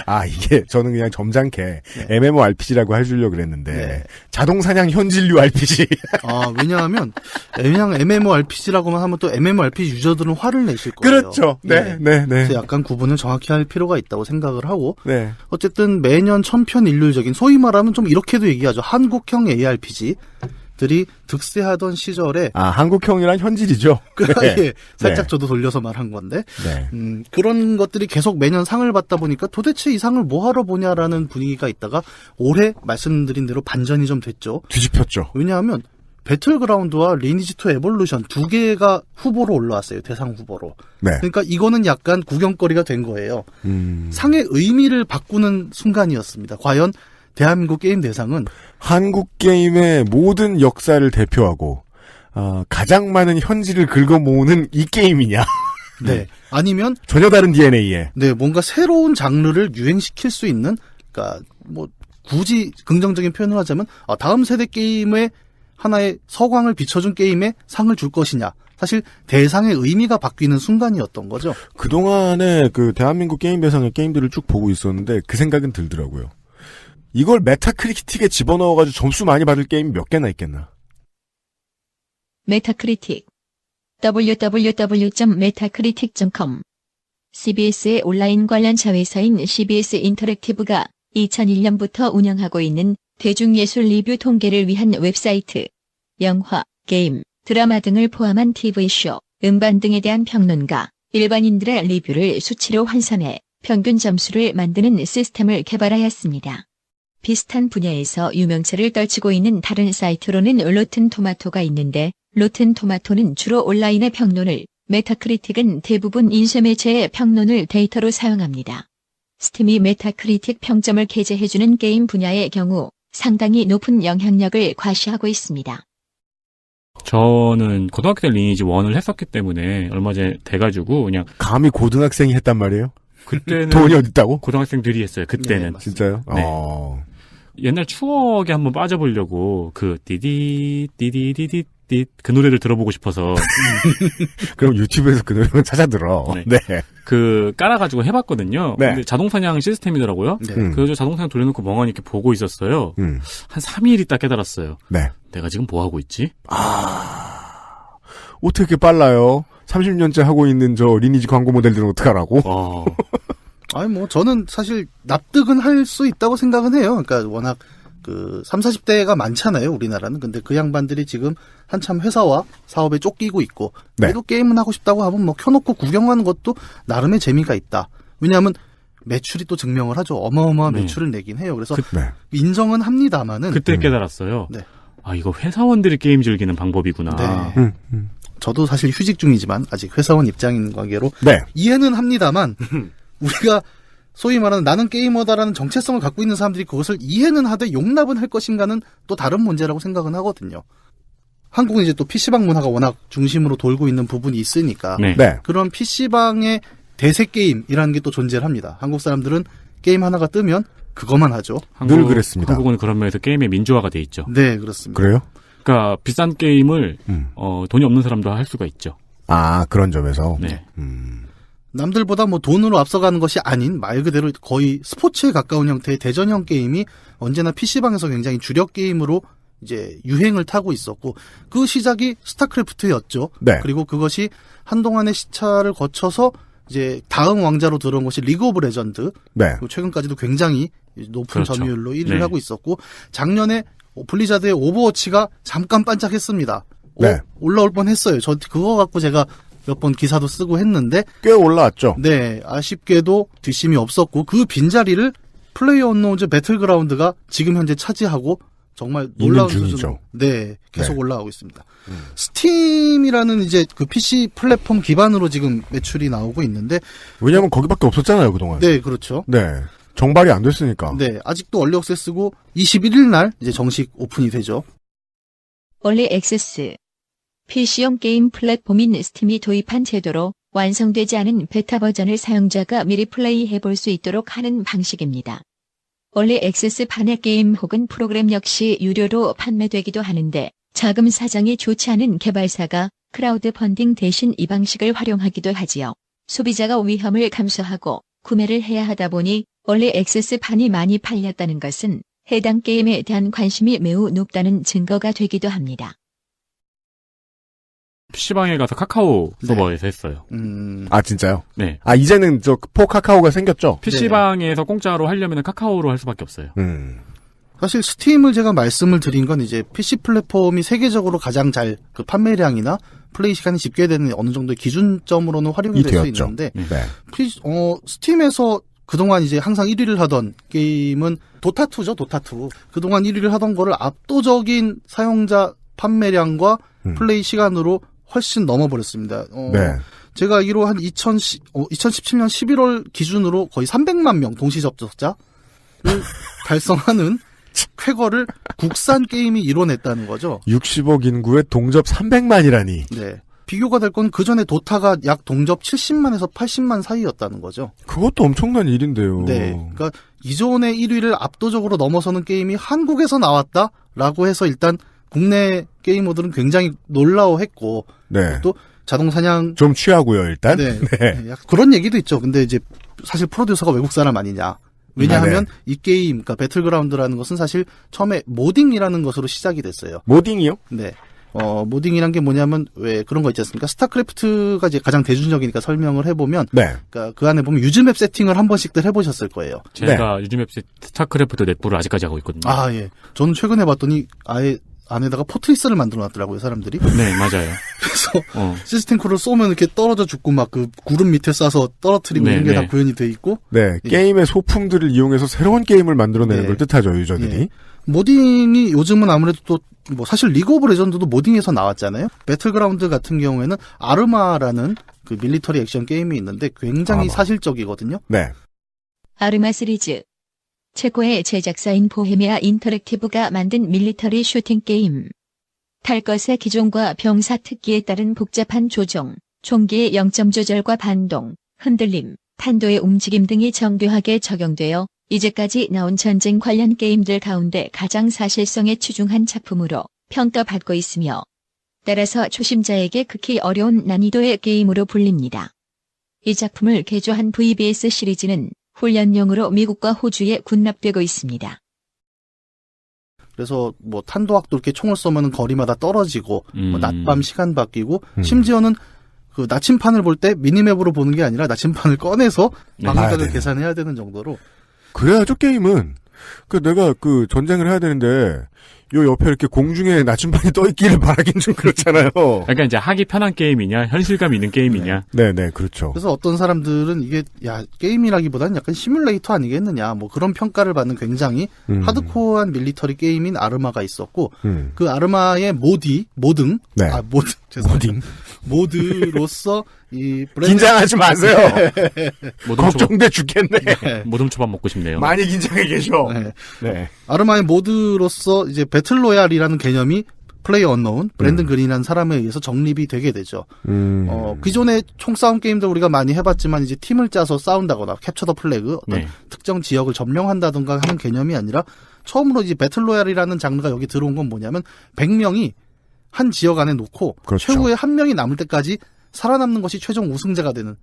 아, 이게 저는 그냥 점잖게 MMORPG라고 해주려고 그랬는데 자동사냥 현질류 RPG. 아, 왜냐하면 그냥 MMORPG라고만 하면 또 MMORPG 유저들은 화를 내실 거예요. 그렇죠. 네. 그래서 약간 구분을 정확히 할 필요가 있다고 생각을 하고 네. 어쨌든 매년 천편일률적인 소위 말하면 좀 이렇게도 얘기하죠. 한국형 ARPG들이 득세하던 시절에 한국형이란 현질이죠. 예, 살짝 저도 돌려서 말한 건데 네. 그런 것들이 계속 매년 상을 받다 보니까 도대체 이 상을 뭐하러 보냐라는 분위기가 있다가 올해 말씀드린 대로 반전이 좀 됐죠. 뒤집혔죠. 왜냐하면 배틀그라운드와 리니지2 에볼루션 두 개가 후보로 올라왔어요. 대상 후보로. 네. 그러니까 이거는 약간 구경거리가 된 거예요. 상의 의미를 바꾸는 순간이었습니다. 과연 대한민국 게임 대상은 한국 게임의 모든 역사를 대표하고 가장 많은 현질을 긁어 모으는 이 게임이냐? 네. 아니면 전혀 다른 DNA에 네, 뭔가 새로운 장르를 유행시킬 수 있는 그러니까 뭐 굳이 긍정적인 표현을 하자면 다음 세대 게임의 하나의 서광을 비춰준 게임에 상을 줄 것이냐. 사실 대상의 의미가 바뀌는 순간이었던 거죠. 그동안에 그 대한민국 게임 대상의 게임들을 쭉 보고 있었는데 그 생각은 들더라고요. 이걸 메타크리틱에 집어넣어가지고 점수 많이 받을 게임이 몇 개나 있겠나. 메타크리틱 www.metacritic.com CBS의 온라인 관련 자회사인 CBS 인터랙티브가 2001년부터 운영하고 있는 대중예술 리뷰 통계를 위한 웹사이트, 영화, 게임, 드라마 등을 포함한 TV쇼, 음반 등에 대한 평론가, 일반인들의 리뷰를 수치로 환산해 평균 점수를 만드는 시스템을 개발하였습니다. 비슷한 분야에서 유명세를 떨치고 있는 다른 사이트로는 로튼 토마토가 있는데 로튼 토마토는 주로 온라인의 평론을, 메타크리틱은 대부분 인쇄매체의 평론을 데이터로 사용합니다. 스팀이 메타크리틱 평점을 게재해주는 게임 분야의 경우 상당히 높은 영향력을 과시하고 있습니다. 저는 고등학교 때 리니지 1을 했었기 때문에 얼마 전에 돼가지고 그냥 감히 고등학생이 했단 말이에요? 그때는 돈이 어딨다고? 고등학생들이 했어요. 그때는. 네, 진짜요? 네. 옛날 추억에 한번 빠져보려고 그 디디디디디디 그 노래를 들어보고 싶어서 그럼 유튜브에서 그 노래를 찾아 들어. 네. 네. 그 깔아가지고 해봤거든요. 네. 근데 자동사냥 시스템이더라고요. 네. 그래서 자동사냥 돌려놓고 멍하니 이렇게 보고 있었어요. 한 3일 있다 깨달았어요. 네. 내가 지금 뭐 하고 있지? 어떻게 이렇게 빨라요? 30년째 하고 있는 저 리니지 광고 모델들은 어떡하라고? 아니 뭐 저는 사실 납득은 할 수 있다고 생각은 해요. 그러니까 워낙 그 30, 40대가 많잖아요, 우리나라는. 근데 그 양반들이 지금 한참 회사와 사업에 쫓기고 있고 그래도 게임은 하고 싶다고 하면 뭐 켜놓고 구경하는 것도 나름의 재미가 있다. 왜냐하면 매출이 또 증명을 하죠. 어마어마한 매출을 내긴 해요. 그래서 인정은 합니다만은 그때 깨달았어요. 네. 아, 이거 회사원들이 게임 즐기는 방법이구나. 네. 저도 사실 휴직 중이지만 아직 회사원 입장인 관계로 네. 이해는 합니다만 우리가 소위 말하는 나는 게이머다라는 정체성을 갖고 있는 사람들이 그것을 이해는 하되 용납은 할 것인가는 또 다른 문제라고 생각은 하거든요. 한국은 이제 또 PC방 문화가 워낙 중심으로 돌고 있는 부분이 있으니까 네. 그런 PC방의 대세 게임이라는 게 또 존재를 합니다. 한국 사람들은 게임 하나가 뜨면 그것만 하죠. 늘 그랬습니다. 한국은 그런 면에서 게임의 민주화가 돼 있죠. 네, 그렇습니다. 그래요? 그러니까 비싼 게임을 돈이 없는 사람도 할 수가 있죠. 아, 그런 점에서. 네. 남들보다 뭐 돈으로 앞서가는 것이 아닌 말 그대로 거의 스포츠에 가까운 형태의 대전형 게임이 언제나 PC방에서 굉장히 주력 게임으로 이제 유행을 타고 있었고 그 시작이 스타크래프트였죠. 네. 그리고 그것이 한동안의 시차를 거쳐서 이제 다음 왕자로 들어온 것이 리그 오브 레전드. 네. 그리고 최근까지도 굉장히 높은 그렇죠. 점유율로 1위를 네. 하고 있었고 작년에 블리자드의 오버워치가 잠깐 반짝했습니다. 네. 올라올 뻔했어요. 저 그거 갖고 제가 몇 번 기사도 쓰고 했는데 꽤 올라왔죠. 네, 아쉽게도 뒷심이 없었고 그 빈자리를 플레이어언노운즈 배틀그라운드가 지금 현재 차지하고 정말 놀라운 중이죠. 수준으로 네, 계속 네. 올라가고 있습니다. 스팀이라는 이제 그 PC 플랫폼 기반으로 지금 매출이 나오고 있는데 왜냐면 거기밖에 없었잖아요, 그동안. 네, 그렇죠. 네. 정발이 안 됐으니까. 네, 아직도 얼리 액세스고 21일 날 이제 정식 오픈이 되죠. 얼리 액세스 PC용 게임 플랫폼인 스팀이 도입한 제도로 완성되지 않은 베타 버전을 사용자가 미리 플레이해볼 수 있도록 하는 방식입니다. 원래 액세스판의 게임 혹은 프로그램 역시 유료로 판매되기도 하는데 자금 사정이 좋지 않은 개발사가 크라우드 펀딩 대신 이 방식을 활용하기도 하지요. 소비자가 위험을 감수하고 구매를 해야 하다 보니 원래 액세스판이 많이 팔렸다는 것은 해당 게임에 대한 관심이 매우 높다는 증거가 되기도 합니다. PC방에 가서 카카오 서버에서 했어요. 아, 진짜요? 네. 아, 이제는 포 카카오가 생겼죠? PC방에서 공짜로 하려면 카카오로 할 수밖에 없어요. 사실 스팀을 제가 말씀을 드린 건 이제 PC 플랫폼이 세계적으로 가장 잘 그 판매량이나 플레이 시간이 집계되는 어느 정도의 기준점으로는 활용이 될 수 있는데 네. 스팀에서 그동안 이제 항상 1위를 하던 게임은 도타2죠, 도타2. 그동안 1위를 하던 거를 압도적인 사용자 판매량과 플레이 시간으로 훨씬 넘어버렸습니다. 네. 제가 알기로 한 2017년 11월 기준으로 거의 300만 명 동시 접속자를 달성하는 쾌거를 국산 게임이 이뤄냈다는 거죠. 60억 인구의 동접 300만이라니. 네. 비교가 될 건 그 전에 도타가 약 동접 70만에서 80만 사이였다는 거죠. 그것도 엄청난 일인데요. 네. 그러니까 이전의 1위를 압도적으로 넘어서는 게임이 한국에서 나왔다라고 해서 일단 국내 게이머들은 굉장히 놀라워했고 네. 또 자동 사냥 좀 취하고요, 일단. 네. 네. 약간 그런 얘기도 있죠. 근데 이제 사실 프로듀서가 외국 사람 아니냐. 왜냐하면 이 게임, 그러니까 배틀그라운드라는 것은 사실 처음에 모딩이라는 것으로 시작이 됐어요. 모딩이요? 네. 모딩이란 게 뭐냐면 왜 그런 거 있지 않습니까? 스타크래프트가 이제 가장 대중적이니까 설명을 해보면, 네. 그러니까 그 안에 보면 유즈맵 세팅을 한 번씩들 해보셨을 거예요. 제가 유즈맵 스타크래프트 넷부를 아직까지 하고 있거든요. 아, 예. 저는 최근에 봤더니 아예 안에다가 포트리스를 만들어 놨더라고요, 사람들이. 네, 맞아요. 그래서 시스템 쿨을 쏘면 이렇게 떨어져 죽고 막 그 구름 밑에 싸서 떨어뜨리고 네, 이런 게 다 네. 구현이 돼 있고. 네. 게임의 소품들을 이용해서 새로운 게임을 만들어내는 네. 걸 뜻하죠, 유저들이. 예. 모딩이 요즘은 아무래도 또 뭐 사실 리그 오브 레전드도 모딩에서 나왔잖아요. 배틀그라운드 같은 경우에는 아르마라는 그 밀리터리 액션 게임이 있는데 굉장히 아르마. 사실적이거든요. 네. 아르마 시리즈. 체코의 제작사인 보헤미아 인터랙티브가 만든 밀리터리 슈팅 게임. 탈 것의 기종과 병사 특기에 따른 복잡한 조종, 총기의 0점 조절과 반동, 흔들림, 탄도의 움직임 등이 정교하게 적용되어 이제까지 나온 전쟁 관련 게임들 가운데 가장 사실성에 치중한 작품으로 평가받고 있으며 따라서 초심자에게 극히 어려운 난이도의 게임으로 불립니다. 이 작품을 개조한 VBS 시리즈는 훈련용으로 미국과 호주에 군납되고 있습니다. 그래서 뭐 탄도학도 이렇게 총을 쏘면 거리마다 떨어지고 뭐 낮밤 시간 바뀌고 심지어는 그 나침판을 볼 때 미니맵으로 보는 게 아니라 나침판을 꺼내서 방어각을 계산해야 되는 정도로. 그래야죠, 게임은. 내가 전쟁을 해야 되는데, 요 옆에 이렇게 공중에 나침반이 떠있기를 바라긴 좀 그렇잖아요. 그러니까 이제 하기 편한 게임이냐, 현실감 있는 게임이냐. 네네, 그렇죠. 그래서 어떤 사람들은 이게, 게임이라기보다는 약간 시뮬레이터 아니겠느냐, 뭐 그런 평가를 받는 굉장히 하드코어한 밀리터리 게임인 아르마가 있었고, 그 아르마의 모딩. 네. 죄송합니다. 모드로서 긴장하지 마세요. 걱정돼 죽겠네. 모둠 초밥 먹고 싶네요. 많이 긴장해 계셔. 네. 아르마의 모드로서 이제 배틀로얄이라는 개념이 플레이어 언노운, 브랜든 그린이라는 사람에 의해서 정립이 되게 되죠. 기존의 총싸움 게임들 우리가 많이 해봤지만 이제 팀을 짜서 싸운다거나 캡처 더 플래그, 어떤 특정 지역을 점령한다든가 하는 개념이 아니라 처음으로 이제 배틀로얄이라는 장르가 여기 들어온 건 뭐냐면 100명이 한 지역 안에 놓고 그렇죠. 최후의 한 명이 남을 때까지 살아남는 것이 최종 우승자가 되는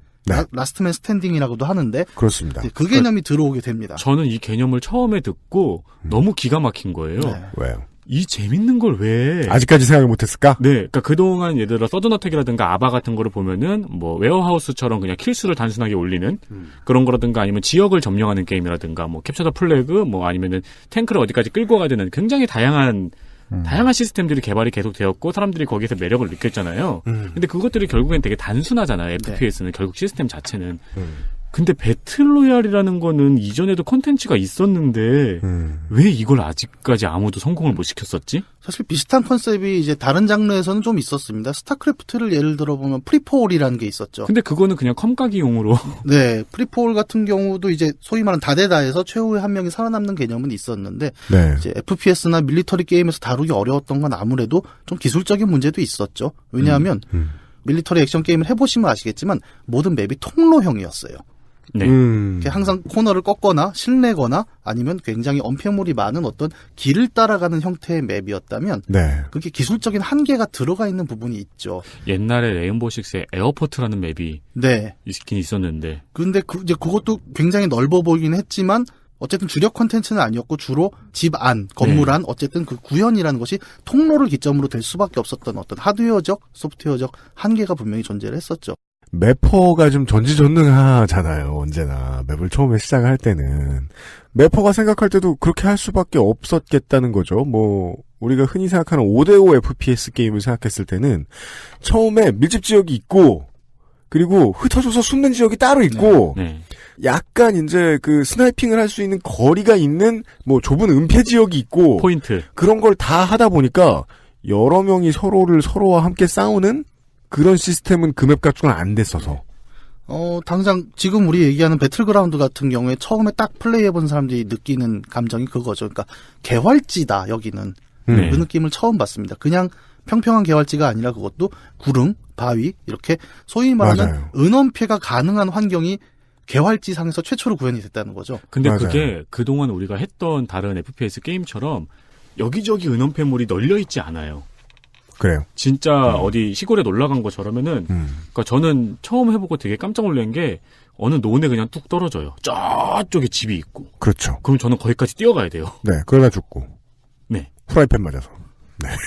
라스트맨 스탠딩이라고도 하는데 그렇습니다. 그 개념이 들어오게 됩니다. 저는 이 개념을 처음에 듣고 너무 기가 막힌 거예요. 왜요? 이 재밌는 걸 왜 아직까지 생각을 못했을까? 네, 그러니까 그동안 예를 들어 서든어택이라든가 아바 같은 거를 보면은 뭐 웨어하우스처럼 그냥 킬수를 단순하게 올리는 그런 거라든가 아니면 지역을 점령하는 게임이라든가 뭐 캡처 더 플래그 뭐 아니면은 탱크를 어디까지 끌고 가야 되는 굉장히 다양한 시스템들이 개발이 계속 되었고 사람들이 거기서 매력을 느꼈잖아요. 근데 그것들이 결국엔 되게 단순하잖아요. FPS는 결국 시스템 자체는. 근데 배틀로얄이라는 거는 이전에도 컨텐츠가 있었는데 왜 이걸 아직까지 아무도 성공을 못 시켰었지? 사실 비슷한 컨셉이 이제 다른 장르에서는 좀 있었습니다. 스타크래프트를 예를 들어보면 프리폴이라는 게 있었죠. 근데 그거는 그냥 컴가기용으로. 네, 프리폴 같은 경우도 이제 소위 말하는 다대다에서 최후의 한 명이 살아남는 개념은 있었는데 네. 이제 FPS나 밀리터리 게임에서 다루기 어려웠던 건 아무래도 좀 기술적인 문제도 있었죠. 왜냐하면 밀리터리 액션 게임을 해보시면 아시겠지만 모든 맵이 통로형이었어요. 네. 항상 코너를 꺾거나 실내거나 아니면 굉장히 엄폐물이 많은 어떤 길을 따라가는 형태의 맵이었다면 네. 그게 기술적인 한계가 들어가 있는 부분이 있죠. 옛날에 레인보우 식스의 에어포트라는 맵이 네. 있긴 있었는데. 근데 이제 그것도 굉장히 넓어 보이긴 했지만 어쨌든 주력 콘텐츠는 아니었고 주로 집 안, 건물 안, 어쨌든 그 구현이라는 것이 통로를 기점으로 될 수밖에 없었던 어떤 하드웨어적, 소프트웨어적 한계가 분명히 존재를 했었죠. 매퍼가 좀 전지전능하잖아요. 언제나 맵을 처음에 시작할 때는 매퍼가 생각할 때도 그렇게 할 수밖에 없었겠다는 거죠. 뭐 우리가 흔히 생각하는 5대5 FPS 게임을 생각했을 때는 처음에 밀집 지역이 있고 그리고 흩어져서 숨는 지역이 따로 있고 네. 약간 이제 그 스나이핑을 할 수 있는 거리가 있는 뭐 좁은 은폐 지역이 있고 포인트 그런 걸 다 하다 보니까 여러 명이 서로와 함께 싸우는 그런 시스템은 그 맵 갖고는 안 됐어서. 당장 지금 우리 얘기하는 배틀그라운드 같은 경우에 처음에 딱 플레이해본 사람들이 느끼는 감정이 그거죠. 그러니까 개활지다 여기는. 네. 그 느낌을 처음 받습니다. 그냥 평평한 개활지가 아니라 그것도 구릉, 바위 이렇게 소위 말하는 맞아요. 은원패가 가능한 환경이 개활지상에서 최초로 구현이 됐다는 거죠. 근데 맞아요. 그게 그동안 우리가 했던 다른 FPS 게임처럼 여기저기 은원폐물이 널려있지 않아요. 그래요. 진짜 어디 시골에 놀러 간 것처럼은 그러니까 저는 처음 해보고 되게 깜짝 놀란 게 어느 논에 그냥 뚝 떨어져요. 저쪽에 집이 있고. 그렇죠. 그럼 저는 거기까지 뛰어가야 돼요. 네, 그러다 죽고. 네. 프라이팬 맞아서. 그러니까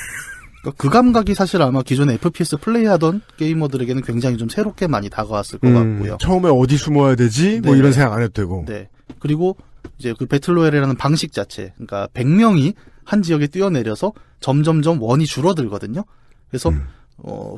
그 감각이 사실 아마 기존에 FPS 플레이하던 게이머들에게는 굉장히 좀 새롭게 많이 다가왔을 것 같고요. 처음에 어디 숨어야 되지? 뭐 네. 이런 생각 안 해도 되고. 네. 그리고 이제 그 배틀로얄이라는 방식 자체, 그러니까 100명이 한 지역에 뛰어내려서 점점점 원이 줄어들거든요. 그래서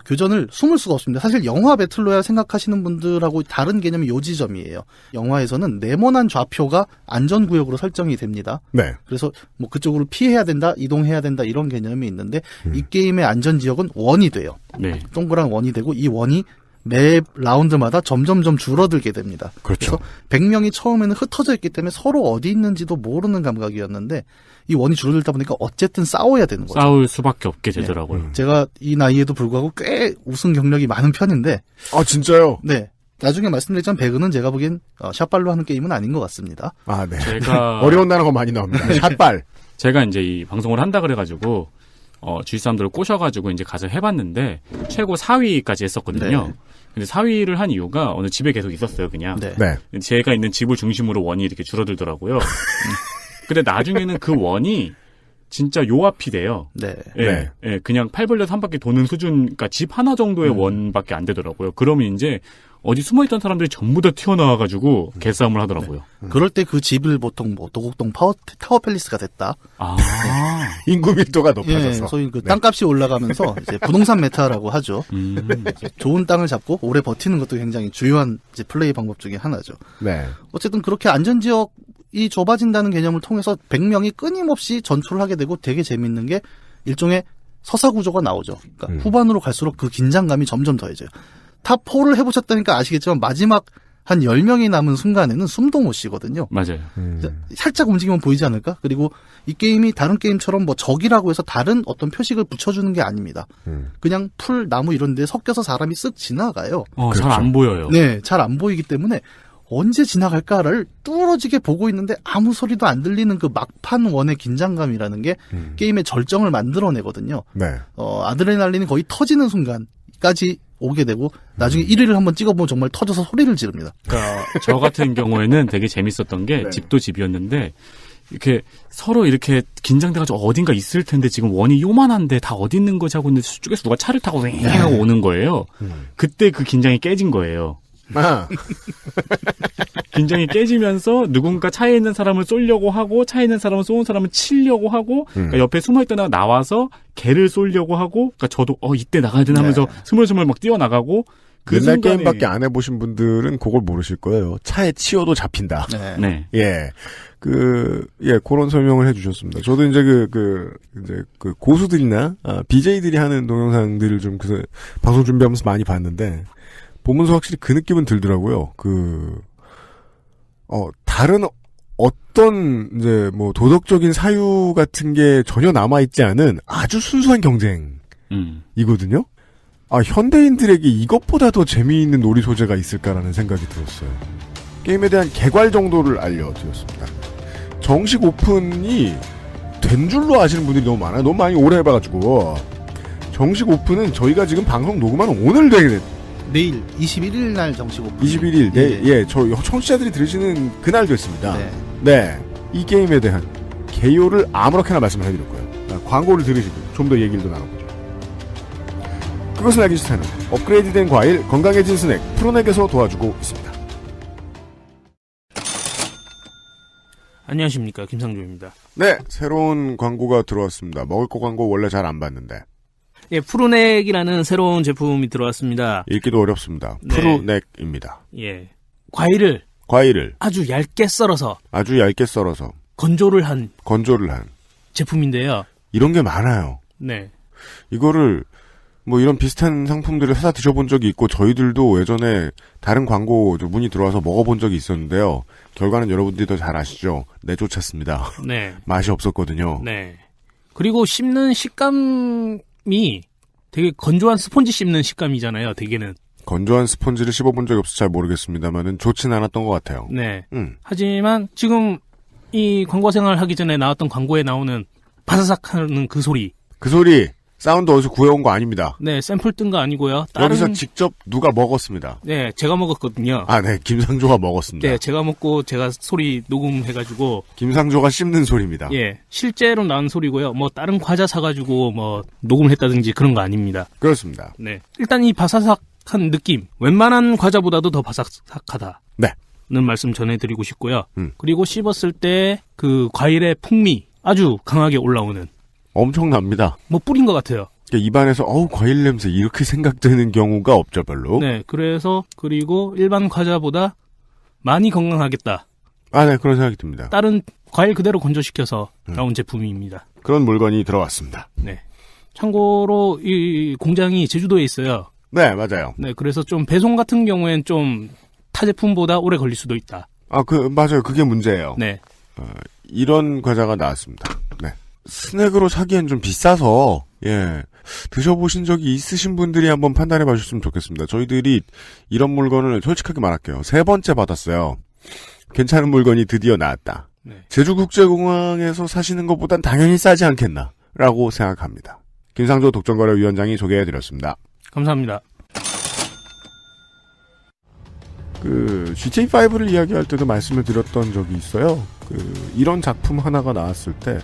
교전을 숨을 수가 없습니다. 사실 영화 배틀로얄 생각하시는 분들하고 다른 개념이 요 지점이에요. 영화에서는 네모난 좌표가 안전구역으로 설정이 됩니다. 네. 그래서 뭐 그쪽으로 피해야 된다, 이동해야 된다 이런 개념이 있는데 이 게임의 안전지역은 원이 돼요. 네. 동그란 원이 되고 이 원이 매 라운드마다 점점점 줄어들게 됩니다. 그렇죠. 그래서 100명이 처음에는 흩어져 있기 때문에 서로 어디 있는지도 모르는 감각이었는데 이 원이 줄어들다 보니까 어쨌든 싸워야 되는 거죠. 싸울 수밖에 없게 되더라고요. 제가 이 나이에도 불구하고 꽤 우승 경력이 많은 편인데 아, 진짜요? 네. 나중에 말씀드렸지만 배그는 제가 보기엔 샷발로 하는 게임은 아닌 것 같습니다. 아, 네. 제가 어려운 단어가 많이 나옵니다. 샷발. 제가 이제 이 방송을 한다 그래가지고 주위 사람들을 꼬셔가지고 이제 가서 해봤는데 최고 4위까지 했었거든요. 네. 근데 4위를 한 이유가 어느 집에 계속 있었어요, 그냥. 네. 네. 제가 있는 집을 중심으로 원이 이렇게 줄어들더라고요. 근데 나중에는 그 원이 진짜 요 앞이 돼요. 네. 예, 네. 예, 그냥 팔 벌려서 한 바퀴 도는 수준, 그러니까 집 하나 정도의 원밖에 안 되더라고요. 그러면 이제 어디 숨어있던 사람들이 전부 다 튀어나와가지고 개싸움을 하더라고요. 그럴 때 그 집을 보통 뭐 도곡동 타워 팰리스가 됐다. 아, 인구 밀도가 예, 높아져서. 소위 그 네. 땅값이 올라가면서 이제 부동산 메타라고 하죠. 음. 좋은 땅을 잡고 오래 버티는 것도 굉장히 중요한 이제 플레이 방법 중에 하나죠. 네. 어쨌든 그렇게 안전지역이 좁아진다는 개념을 통해서 100명이 끊임없이 전투를 하게 되고 되게 재밌는 게 일종의 서사구조가 나오죠. 그러니까 후반으로 갈수록 그 긴장감이 점점 더해져요. 탑4를 해보셨다니까 아시겠지만 마지막 한 10명이 남은 순간에는 숨도 못 쉬거든요. 맞아요. 살짝 움직이면 보이지 않을까? 그리고 이 게임이 다른 게임처럼 뭐 적이라고 해서 다른 어떤 표식을 붙여주는 게 아닙니다. 그냥 풀, 나무 이런 데 섞여서 사람이 쓱 지나가요. 그렇죠. 잘 안 보여요. 네, 잘 안 보이기 때문에 언제 지나갈까를 뚫어지게 보고 있는데 아무 소리도 안 들리는 그 막판 원의 긴장감이라는 게 게임의 절정을 만들어내거든요. 네. 아드레날린이 거의 터지는 순간까지 오게 되고 나중에 1위를 한번 찍어보면 정말 터져서 소리를 지릅니다. 그러니까 저 같은 경우에는 되게 재밌었던 게 네. 집도 집이었는데 이렇게 서로 이렇게 긴장돼가지고 어딘가 있을 텐데 지금 원이 요만한데 다 어디 있는 거지 하고 있는데 저쪽에서 누가 차를 타고 왱 하고 오는 거예요. 그때 그 긴장이 깨진 거예요. 아, 긴장이 깨지면서 누군가 차에 있는 사람을 쏘려고 하고 차에 있는 사람을 쏘는 사람을 치려고 하고 그러니까 옆에 숨어있던 애가 나와서 걔를 쏘려고 하고 그러니까 저도 이때 나가야 되나 하면서 스물스물 막 뛰어나가고 그 옛날 순간에- 게임밖에 안 해보신 분들은 그걸 모르실 거예요. 차에 치여도 잡힌다. 네. 네. 예. 그런 설명을 해주셨습니다. 저도 이제 고수들이나, BJ들이 하는 동영상들을 좀 방송 준비하면서 많이 봤는데, 보면서 확실히 그 느낌은 들더라고요. 다른 어떤, 도덕적인 사유 같은 게 전혀 남아있지 않은 아주 순수한 경쟁이거든요? 현대인들에게 이것보다 더 재미있는 놀이 소재가 있을까라는 생각이 들었어요. 게임에 대한 개괄 정도를 알려드렸습니다. 정식 오픈이 된 줄로 아시는 분들이 너무 많아요. 너무 많이 오래 해봐가지고. 정식 오픈은 저희가 지금 방송 녹음하는 오늘 되게 내일 21일 날 정식 오픈. 21일, 저 청취자들이 들으시는 그날 됐습니다. 네. 네. 이 게임에 대한 개요를 아무렇게나 말씀을 해드릴 거예요. 광고를 들으시고 좀 더 얘기를 더 나눠보죠. 그것을 알기 싫다는 업그레이드된 과일, 건강해진 스낵, 프로넥에서 도와주고 있습니다. 안녕하십니까, 김상조입니다. 네, 새로운 광고가 들어왔습니다. 먹을 거 광고 원래 잘 안 봤는데. 예, 프로넥이라는 새로운 제품이 들어왔습니다. 읽기도 어렵습니다. 네. 프로넥입니다. 예. 과일을 과일을 아주 얇게 썰어서 아주 얇게 썰어서 건조를 한 건조를 한 제품인데요. 이런 게 많아요. 네. 이거를 이런 비슷한 상품들을 사다 드셔본 적이 있고 저희들도 예전에 다른 광고 문의 들어와서 먹어본 적이 있었는데요. 결과는 여러분들이 더 잘 아시죠. 내쫓았습니다. 네. 맛이 없었거든요. 네. 그리고 씹는 식감이 되게 건조한 스폰지 씹는 식감이잖아요, 대개는. 건조한 스폰지를 씹어본 적이 없어서 잘 모르겠습니다만은 좋진 않았던 것 같아요. 네. 하지만 지금 이 광고 생활 하기 전에 나왔던 광고에 나오는 바사삭 하는 그 소리. 그 소리 사운드 어디서 구해온 거 아닙니다. 네, 샘플 뜬 거 아니고요. 여기서 직접 누가 먹었습니다. 네, 제가 먹었거든요. 네, 김상조가 먹었습니다. 네, 제가 먹고 제가 소리 녹음해가지고. 김상조가 씹는 소리입니다. 예, 실제로 나온 소리고요. 다른 과자 사가지고 녹음을 했다든지 그런 거 아닙니다. 그렇습니다. 네, 일단 이 바사삭한 느낌, 웬만한 과자보다도 더 바삭하다. 네. 는 말씀 전해드리고 싶고요. 그리고 씹었을 때 그 과일의 풍미 아주 강하게 올라오는. 엄청납니다. 뿌린 것 같아요. 입안에서 과일 냄새 이렇게 생각되는 경우가 없죠, 별로. 네, 그리고 일반 과자보다 많이 건강하겠다. 네, 그런 생각이 듭니다. 다른 과일 그대로 건조시켜서 나온 제품입니다. 그런 물건이 들어왔습니다. 네. 참고로 이 공장이 제주도에 있어요. 네, 맞아요. 네, 그래서 좀 배송 같은 경우엔 좀 타 제품보다 오래 걸릴 수도 있다. 맞아요. 그게 문제예요. 네. 이런 과자가 나왔습니다. 네. 스낵으로 사기엔 좀 비싸서, 드셔보신 적이 있으신 분들이 한번 판단해 봐주셨으면 좋겠습니다. 저희들이 이런 물건을 솔직하게 말할게요. 3번째 받았어요. 괜찮은 물건이 드디어 나왔다. 네. 제주국제공항에서 사시는 것보단 당연히 싸지 않겠나, 라고 생각합니다. 김상조 독점거래위원장이 소개해드렸습니다. 감사합니다. GTA5를 이야기할 때도 말씀을 드렸던 적이 있어요. 이런 작품 하나가 나왔을 때,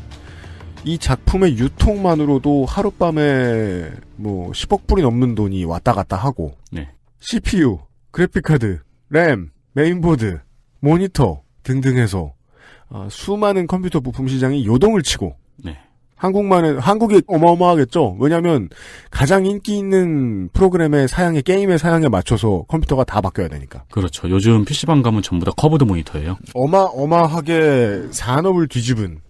이 작품의 유통만으로도 하룻밤에 10억 불이 넘는 돈이 왔다 갔다 하고, 네. CPU, 그래픽카드, 램, 메인보드, 모니터 등등 해서 수많은 컴퓨터 부품 시장이 요동을 치고, 네. 한국이 어마어마하겠죠. 왜냐하면 가장 인기 있는 프로그램의 사양에 게임의 사양에 맞춰서 컴퓨터가 다 바뀌어야 되니까. 그렇죠. 요즘 PC방 가면 전부 다 커브드 모니터예요. 어마어마하게 산업을 뒤집은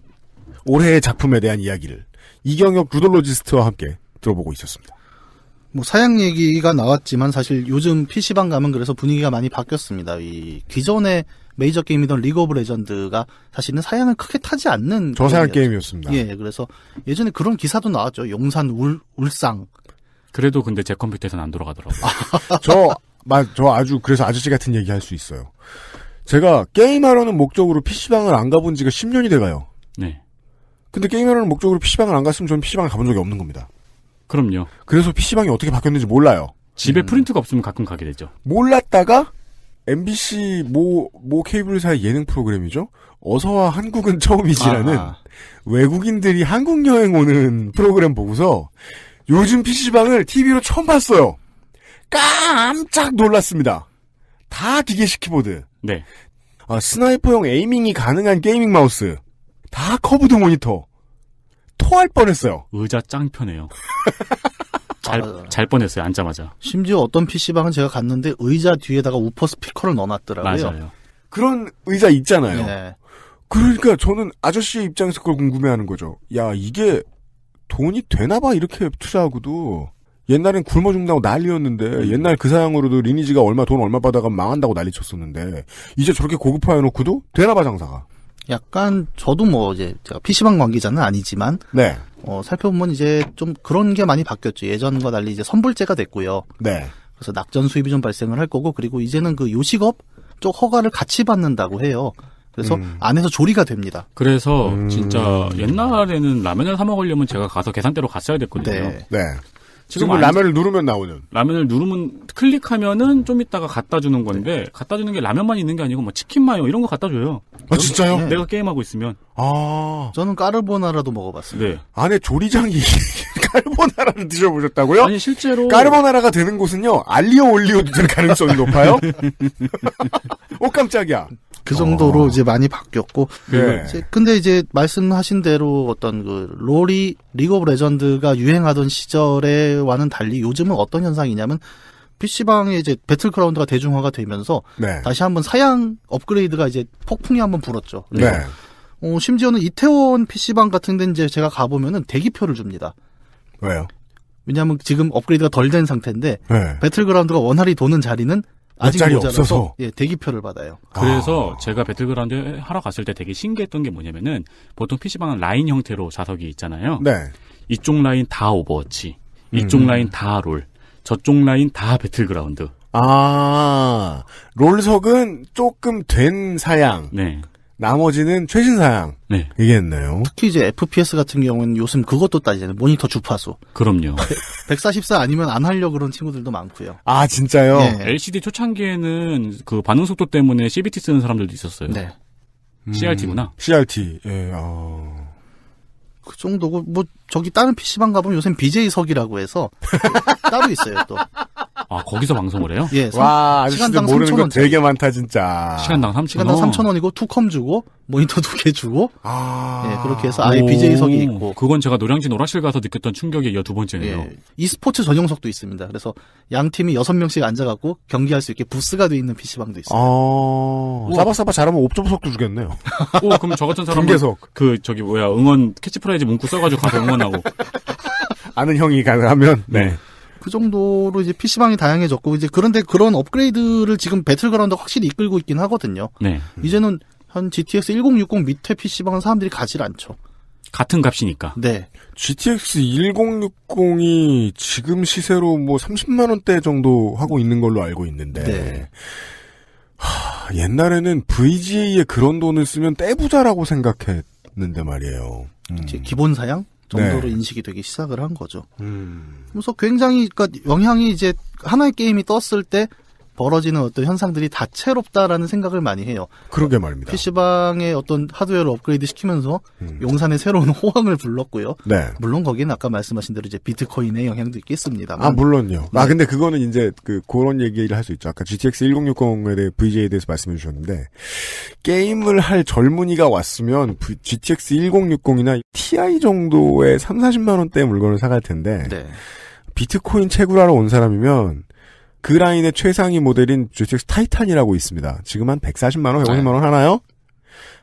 올해의 작품에 대한 이야기를 이경혁 루돌로지스트와 함께 들어보고 있었습니다. 사양 얘기가 나왔지만 사실 요즘 PC방 가면 그래서 분위기가 많이 바뀌었습니다. 이 기존의 메이저 게임이던 리그 오브 레전드가 사실은 사양을 크게 타지 않는 저사양 게임이었습니다. 예, 그래서 예전에 그런 기사도 나왔죠. 용산 울상. 그래도 근데 제 컴퓨터에서는 안 돌아가더라고요. 저 아주 아저씨 같은 얘기 할 수 있어요. 제가 게임하려는 목적으로 PC방을 안 가본 지가 10년이 돼가요. 네. 근데 게임하려는 목적으로 PC방을 안 갔으면 저는 PC방을 가본 적이 없는 겁니다. 그럼요. 그래서 PC방이 어떻게 바뀌었는지 몰라요. 집에 프린트가 없으면 가끔 가게 되죠. 몰랐다가 MBC 모 케이블사의 예능 프로그램이죠. 어서와 한국은 처음이지라는 외국인들이 한국 여행 오는 프로그램 보고서 요즘 PC방을 TV로 처음 봤어요. 깜짝 놀랐습니다. 다 기계식 키보드. 네. 스나이퍼용 에이밍이 가능한 게이밍 마우스. 다 커브드 모니터. 토할 뻔했어요. 의자 짱 편해요. 잘 뻔했어요. 앉자마자. 심지어 어떤 PC방은 제가 갔는데 의자 뒤에다가 우퍼 스피커를 넣어놨더라고요. 맞아요. 그런 의자 있잖아요. 네. 그러니까 저는 아저씨의 입장에서 그걸 궁금해하는 거죠. 야, 이게 돈이 되나봐 이렇게 투자하고도. 옛날엔 굶어 죽는다고 난리였는데 옛날 그 사양으로도 리니지가 돈 얼마 받아가 망한다고 난리쳤었는데 이제 저렇게 고급화해놓고도 되나봐 장사가. 약간 저도 뭐 이제 제가 PC방 관계자는 아니지만 네. 살펴보면 이제 좀 그런 게 많이 바뀌었죠. 예전과 달리 이제 선불제가 됐고요. 네. 그래서 낙전 수입이 좀 발생을 할 거고 그리고 이제는 그 요식업 쪽 허가를 같이 받는다고 해요. 그래서 안에서 조리가 됩니다. 그래서 진짜 옛날에는 라면을 사 먹으려면 제가 가서 계산대로 갔어야 됐거든요. 네. 네. 지금은 라면을 누르면 나오는. 라면을 누르면 클릭하면은 좀 이따가 갖다 주는 건데 갖다 주는 게 라면만 있는 게 아니고 뭐 치킨 마요 이런 거 갖다 줘요. 아 진짜요? 네. 내가 게임하고 있으면. 아. 저는 까르보나라도 먹어봤습니다. 네. 안에 조리장이 까르보나라를 드셔보셨다고요? 아니 실제로 까르보나라가 되는 곳은요 알리오 올리오도 될 가능성이 높아요. 오 깜짝이야. 그 정도로 이제 많이 바뀌었고. 네. 근데 이제 말씀하신 대로 어떤 그 리그 오브 레전드가 유행하던 시절에와는 달리 요즘은 어떤 현상이냐면 PC방에 이제 배틀그라운드가 대중화가 되면서 네. 다시 한번 사양 업그레이드가 이제 폭풍이 한번 불었죠. 네. 심지어는 이태원 PC방 같은 데는 이제 제가 가보면은 대기표를 줍니다. 왜요? 왜냐하면 지금 업그레이드가 덜 된 상태인데 네. 배틀그라운드가 원활히 도는 자리는 아직 자리 모자라서 없어서. 예, 대기표를 받아요. 그래서 제가 배틀그라운드 하러 갔을 때 되게 신기했던 게 뭐냐면은 보통 PC방은 라인 형태로 좌석이 있잖아요. 네. 이쪽 라인 다 오버워치, 이쪽 라인 다 롤, 저쪽 라인 다 배틀그라운드. 아, 롤석은 조금 된 사양. 네. 나머지는 최신 사양. 네. 이겠네요. 특히 이제 FPS 같은 경우는 요즘 그것도 따지잖아요. 모니터 주파수. 그럼요. 144 아니면 안 하려고 그런 친구들도 많고요. 아, 진짜요? 네. LCD 초창기에는 그 반응 속도 때문에 CBT 쓰는 사람들도 있었어요. 네. CRT구나. CRT. 예, 그 정도고, 뭐, 저기 다른 PC방 가보면 요새 BJ석이라고 해서 따로 있어요, 또. 아, 거기서 방송을 해요? 예, 와, 아저씨들 시간당 모르는 거 3,000원. 되게 많다, 진짜. 시간당 3,000원. 시간당 3,000원이고, 투컴 주고, 모니터 2개 주고, 아. 예, 그렇게 해서 아예 BJ석이 있고. 그건 제가 노량진 오락실 가서 느꼈던 충격에 이어 두 번째네요. 예, e스포츠 전용석도 있습니다. 그래서 양 팀이 6명씩 앉아갖고 경기할 수 있게 부스가 돼 있는 PC방도 있어요. 아. 싸바싸바 잘하면 옵저버석도 주겠네요. 그럼 저 같은 사람은 경계석. 응원 캐치프라이즈 문구 써가지고 가서 응원하고. 아는 형이 가능하면, 네. 그 정도로 이제 PC방이 다양해졌고, 이제 그런데 그런 업그레이드를 지금 배틀그라운드가 확실히 이끌고 있긴 하거든요. 네. 이제는 한 GTX 1060 밑에 PC방은 사람들이 가질 않죠. 같은 값이니까. 네. GTX 1060이 지금 시세로 뭐 30만원대 정도 하고 있는 걸로 알고 있는데. 네. 옛날에는 VGA에 그런 돈을 쓰면 떼부자라고 생각했는데 말이에요. 이제 기본 사양 정도로 네. 인식이 되기 시작을 한 거죠. 그래서 굉장히, 그러니까 영향이 이제 하나의 게임이 떴을 때 벌어지는 어떤 현상들이 다채롭다라는 생각을 많이 해요. 그러게 말입니다. PC방의 어떤 하드웨어를 업그레이드 시키면서 용산의 새로운 호황을 불렀고요. 네. 물론 거기는 아까 말씀하신 대로 이제 비트코인의 영향도 있겠습니다만. 아, 물론요. 네. 근데 그거는 이제 그런 얘기를 할 수 있죠. 아까 GTX 1060에 대해 VGA에 대해서 말씀해 주셨는데, 게임을 할 젊은이가 왔으면 GTX 1060이나 TI 정도의 30-40만원대의 물건을 사갈 텐데, 네. 비트코인 채굴하러 온 사람이면, 그 라인의 최상위 모델인 GTX 타이탄이라고 있습니다. 지금 한 140만원, 150만원 하나요?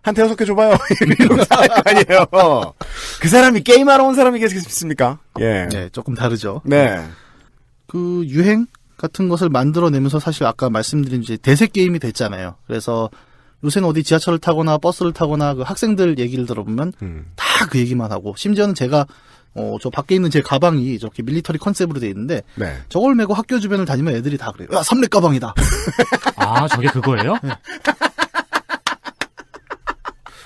한 대여섯 개 줘봐요. 이러고 살 거 아니에요. 그 사람이 게임하러 온 사람이겠습니까? 예. 네, 조금 다르죠. 네. 그 유행 같은 것을 만들어내면서 사실 아까 말씀드린 이제 대세 게임이 됐잖아요. 그래서 요새는 어디 지하철을 타거나 버스를 타거나 그 학생들 얘기를 들어보면 다 그 얘기만 하고, 심지어는 제가 저 밖에 있는 제 가방이 저렇게 밀리터리 컨셉으로 돼 있는데, 네. 저걸 메고 학교 주변을 다니면 애들이 다 그래요. 야, 삼렙 가방이다. 아, 저게 그거예요?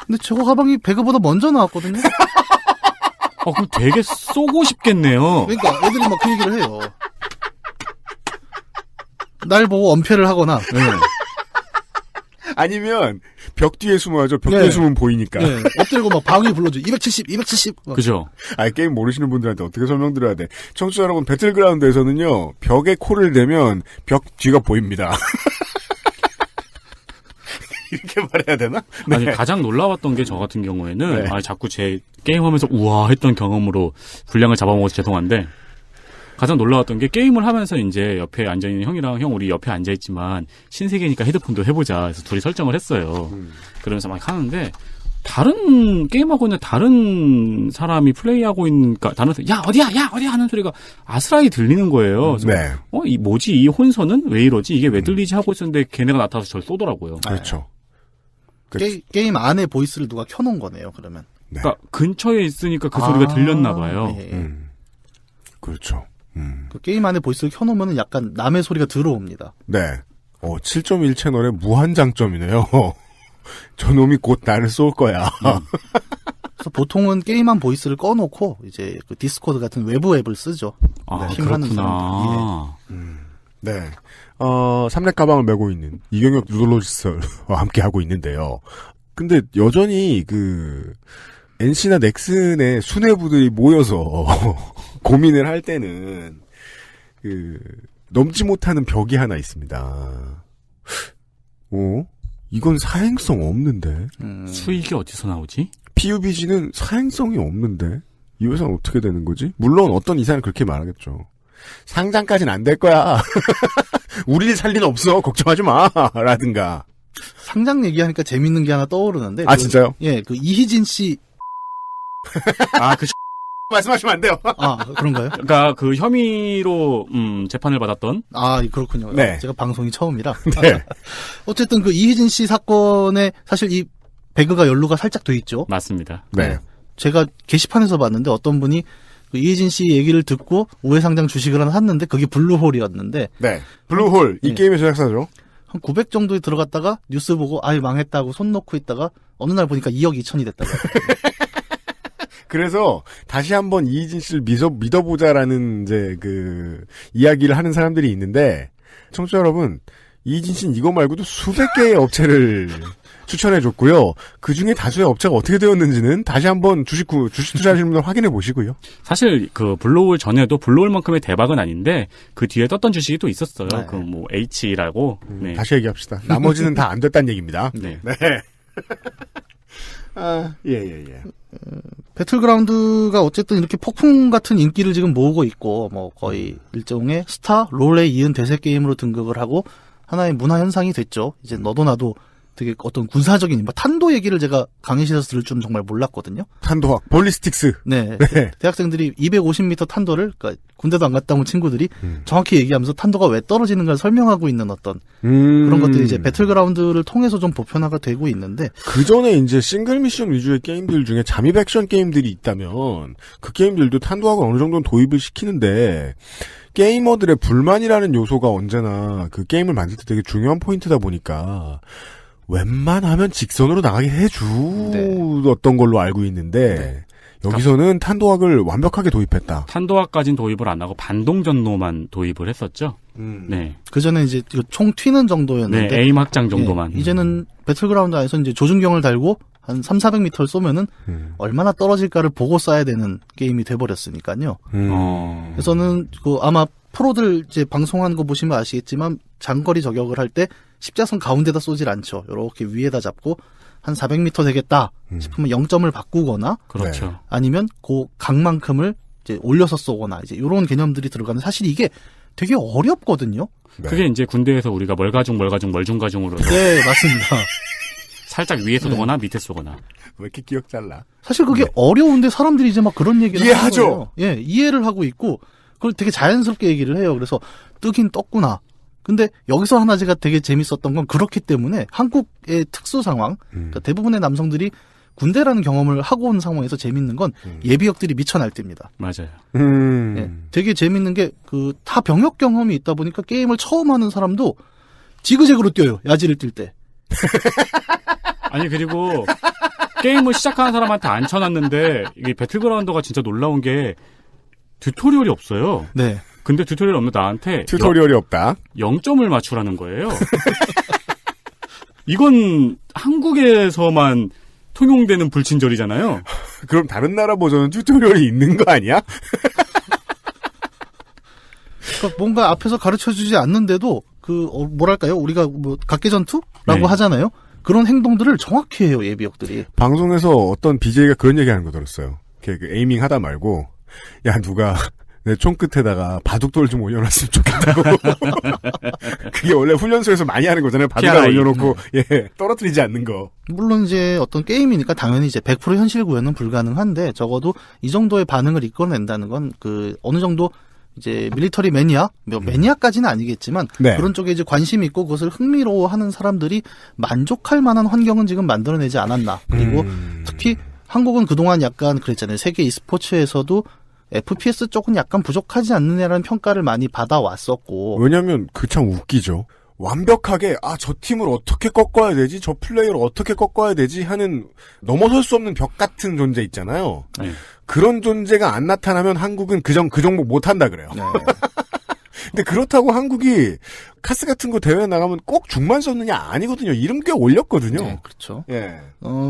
근데 저거 가방이 배그보다 먼저 나왔거든요. 그럼 되게 쏘고 싶겠네요. 그러니까 애들이 막 그 얘기를 해요. 날 보고 엄폐를 하거나. 네. 아니면 벽 뒤에 숨어야죠. 벽 네. 뒤에 숨으면 보이니까. 네, 엎드리고 막 방위 불러줘. 270, 270. 그죠? 게임 모르시는 분들한테 어떻게 설명드려야 돼. 청취자 여러분, 배틀그라운드에서는요, 벽에 코를 대면 벽 뒤가 보입니다. 이렇게 말해야 되나? 네. 아니, 가장 놀라웠던 게 저 같은 경우에는, 네. 자꾸 제 게임하면서 우와 했던 경험으로 분량을 잡아먹어서 죄송한데, 가장 놀라웠던 게 게임을 하면서 이제 옆에 앉아있는 형이랑 형 우리 옆에 앉아있지만 신세계니까 헤드폰도 해보자 해서 둘이 설정을 했어요. 그러면서 막 하는데 다른 게임하고 있는 다른 사람이 플레이하고 있는 다른 사람 야 어디야 하는 소리가 아스라이 들리는 거예요. 그래서 네. 이 뭐지 이 혼선은 왜 이러지 이게 왜 들리지 하고 있었는데 걔네가 나타나서 저를 쏘더라고요. 그렇죠. 게임 안에 보이스를 누가 켜놓은 거네요. 그러면. 네. 그러니까 근처에 있으니까 그 소리가 들렸나 봐요. 예. 그렇죠. 그 게임 안에 보이스를 켜놓으면 약간 남의 소리가 들어옵니다. 네. 7.1 채널의 무한 장점이네요. 저놈이 곧 나를 쏠 거야. 그래서 보통은 게임한 보이스를 꺼놓고 이제 그 디스코드 같은 외부 앱을 쓰죠. 팀하는 그렇구나. 네. 삼렙 가방을 메고 있는 이경혁 뉴돌로지스와 함께 하고 있는데요. 근데 여전히 NC나 넥슨의 수뇌부들이 모여서 고민을 할 때는 넘지 못하는 벽이 하나 있습니다. 이건 사행성 없는데. 수익이 어디서 나오지? PUBG는 사행성이 없는데 이 회사는 어떻게 되는 거지? 물론 어떤 이사는 그렇게 말하겠죠. 상장까지는 안 될 거야. 우리를 살 리는 없어. 걱정하지 마. 라든가. 상장 얘기하니까 재밌는 게 하나 떠오르는데. 진짜요? 예, 이희진 씨. 말씀하시면 안 돼요. 그런가요? 그러니까 그 혐의로 재판을 받았던. 그렇군요. 네. 제가 방송이 처음이라. 네. 어쨌든 이희진 씨 사건에 사실 이 배그가 연루가 살짝 돼 있죠. 맞습니다. 네. 제가 게시판에서 봤는데 어떤 분이 이희진 씨 얘기를 듣고 우회상장 주식을 하나 샀는데 그게 블루홀이었는데. 네. 블루홀 이 게임의 제작사죠. 한 900 정도에 들어갔다가 뉴스 보고 망했다고 손 놓고 있다가 어느 날 보니까 2억 2천이 됐다고. 그래서 다시 한번 이희진 씨를 믿어보자라는 이야기를 하는 사람들이 있는데 청취자 여러분, 이희진 씨는 이거 말고도 수백 개의 업체를 추천해줬고요. 그 중에 다수의 업체가 어떻게 되었는지는 다시 한번 주식 투자하시는 분들 확인해 보시고요. 사실 블루홀 전에도 블루홀만큼의 대박은 아닌데 그 뒤에 떴던 주식이 또 있었어요. 네. H라고. 네. 다시 얘기합시다. 나머지는 다 안 됐다는 얘기입니다. 네. 네. 예. 배틀그라운드가 어쨌든 이렇게 폭풍 같은 인기를 지금 모으고 있고, 거의 일종의 스타, 롤에 이은 대세 게임으로 등극을 하고, 하나의 문화 현상이 됐죠. 이제 너도 나도 되게 어떤 군사적인, 탄도 얘기를 제가 강의실에서 들을 줄은 정말 몰랐거든요. 탄도학, 볼리스틱스. 네. 대학생들이 250m 탄도를, 그러니까 군대도 안 갔다 온 친구들이 정확히 얘기하면서 탄도가 왜 떨어지는가를 설명하고 있는 어떤 그런 것들이 이제 배틀그라운드를 통해서 좀 보편화가 되고 있는데. 그 전에 이제 싱글 미션 위주의 게임들 중에 잠입 액션 게임들이 있다면 그 게임들도 탄도학을 어느 정도는 도입을 시키는데 게이머들의 불만이라는 요소가 언제나 그 게임을 만들 때 되게 중요한 포인트다 보니까 웬만하면 직선으로 나가게 해주었던 걸로 알고 있는데 여기서는 탄도학을 완벽하게 도입했다. 탄도학까지는 도입을 안 하고 반동전노만 도입을 했었죠. 네. 그 전에 이제 총 튀는 정도였는데. 네, 에임 확장 정도만. 이제는 배틀그라운드 안에서 이제 조준경을 달고 한 300-400m를 쏘면은 얼마나 떨어질까를 보고 쏴야 되는 게임이 돼버렸으니까요. 그래서는 아마 프로들 이제 방송하는 거 보시면 아시겠지만 장거리 저격을 할 때 십자선 가운데다 쏘질 않죠. 이렇게 위에다 잡고 한 400m 되겠다 싶으면 0점을 바꾸거나, 그렇죠. 아니면 그 각만큼을 이제 올려서 쏘거나 이제 이런 개념들이 들어가는, 사실 이게 되게 어렵거든요. 네. 그게 이제 군대에서 우리가 멀중가중으로 네, 맞습니다. 살짝 위에 쏘거나 밑에 쏘거나. 왜 이렇게 기억 잘라? 사실 그게 어려운데 사람들이 이제 막 그런 얘기를 이해하죠. 하는 거예요. 예, 이해를 하고 있고 그걸 되게 자연스럽게 얘기를 해요. 그래서 뜨긴 떴구나. 근데 여기서 하나 제가 되게 재밌었던 건 그렇기 때문에 한국의 특수 상황, 그러니까 대부분의 남성들이 군대라는 경험을 하고 온 상황에서 재밌는 건 예비역들이 미쳐 날뛰입니다. 맞아요. 예, 되게 재밌는 게 타 병역 경험이 있다 보니까 게임을 처음 하는 사람도 지그재그로 뛰어요. 야지를 뛸 때. 아니 그리고 게임을 시작하는 사람한테 안 쳐놨는데 이게 배틀그라운드가 진짜 놀라운 게 튜토리얼이 없어요. 네. 근데 튜토리얼 없는 나한테 튜토리얼이 없다. 0점을 맞추라는 거예요. 이건 한국에서만 통용되는 불친절이잖아요. 그럼 다른 나라 버전은 튜토리얼이 있는 거 아니야? 그러니까 뭔가 앞에서 가르쳐주지 않는데도 뭐랄까요? 우리가 각계전투라고 네. 하잖아요. 그런 행동들을 정확히 해요, 예비역들이. 방송에서 어떤 BJ가 그런 얘기하는 거 들었어요. 그 에이밍 하다 말고, 야 누가 내 총끝에다가 바둑돌 좀 올려놨으면 좋겠다고. 그게 원래 훈련소에서 많이 하는 거잖아요. 바둑돌 PRI. 올려놓고 예 떨어뜨리지 않는 거. 물론 이제 어떤 게임이니까 당연히 이제 100% 현실 구현은 불가능한데 적어도 이 정도의 반응을 이끌어낸다는 건 그 어느 정도 이제 밀리터리 매니아, 매니아까지는 아니겠지만 네. 그런 쪽에 이제 관심 있고 그것을 흥미로워하는 사람들이 만족할 만한 환경은 지금 만들어내지 않았나. 그리고 특히 한국은 그동안 약간 그랬잖아요. 세계 e스포츠에서도 FPS 쪽은 약간 부족하지 않느냐라는 평가를 많이 받아왔었고. 왜냐면 그 참 웃기죠. 완벽하게 저 팀을 어떻게 꺾어야 되지? 저 플레이어를 어떻게 꺾어야 되지? 하는 넘어설 수 없는 벽 같은 존재 있잖아요. 네. 그런 존재가 안 나타나면 한국은 그 종목 못 한다 그래요. 네. 근데 그렇다고 한국이 카스 같은 거 대회 나가면 꼭 중만 썼느냐 아니거든요. 이름 꽤 올렸거든요. 네, 그렇죠. 예.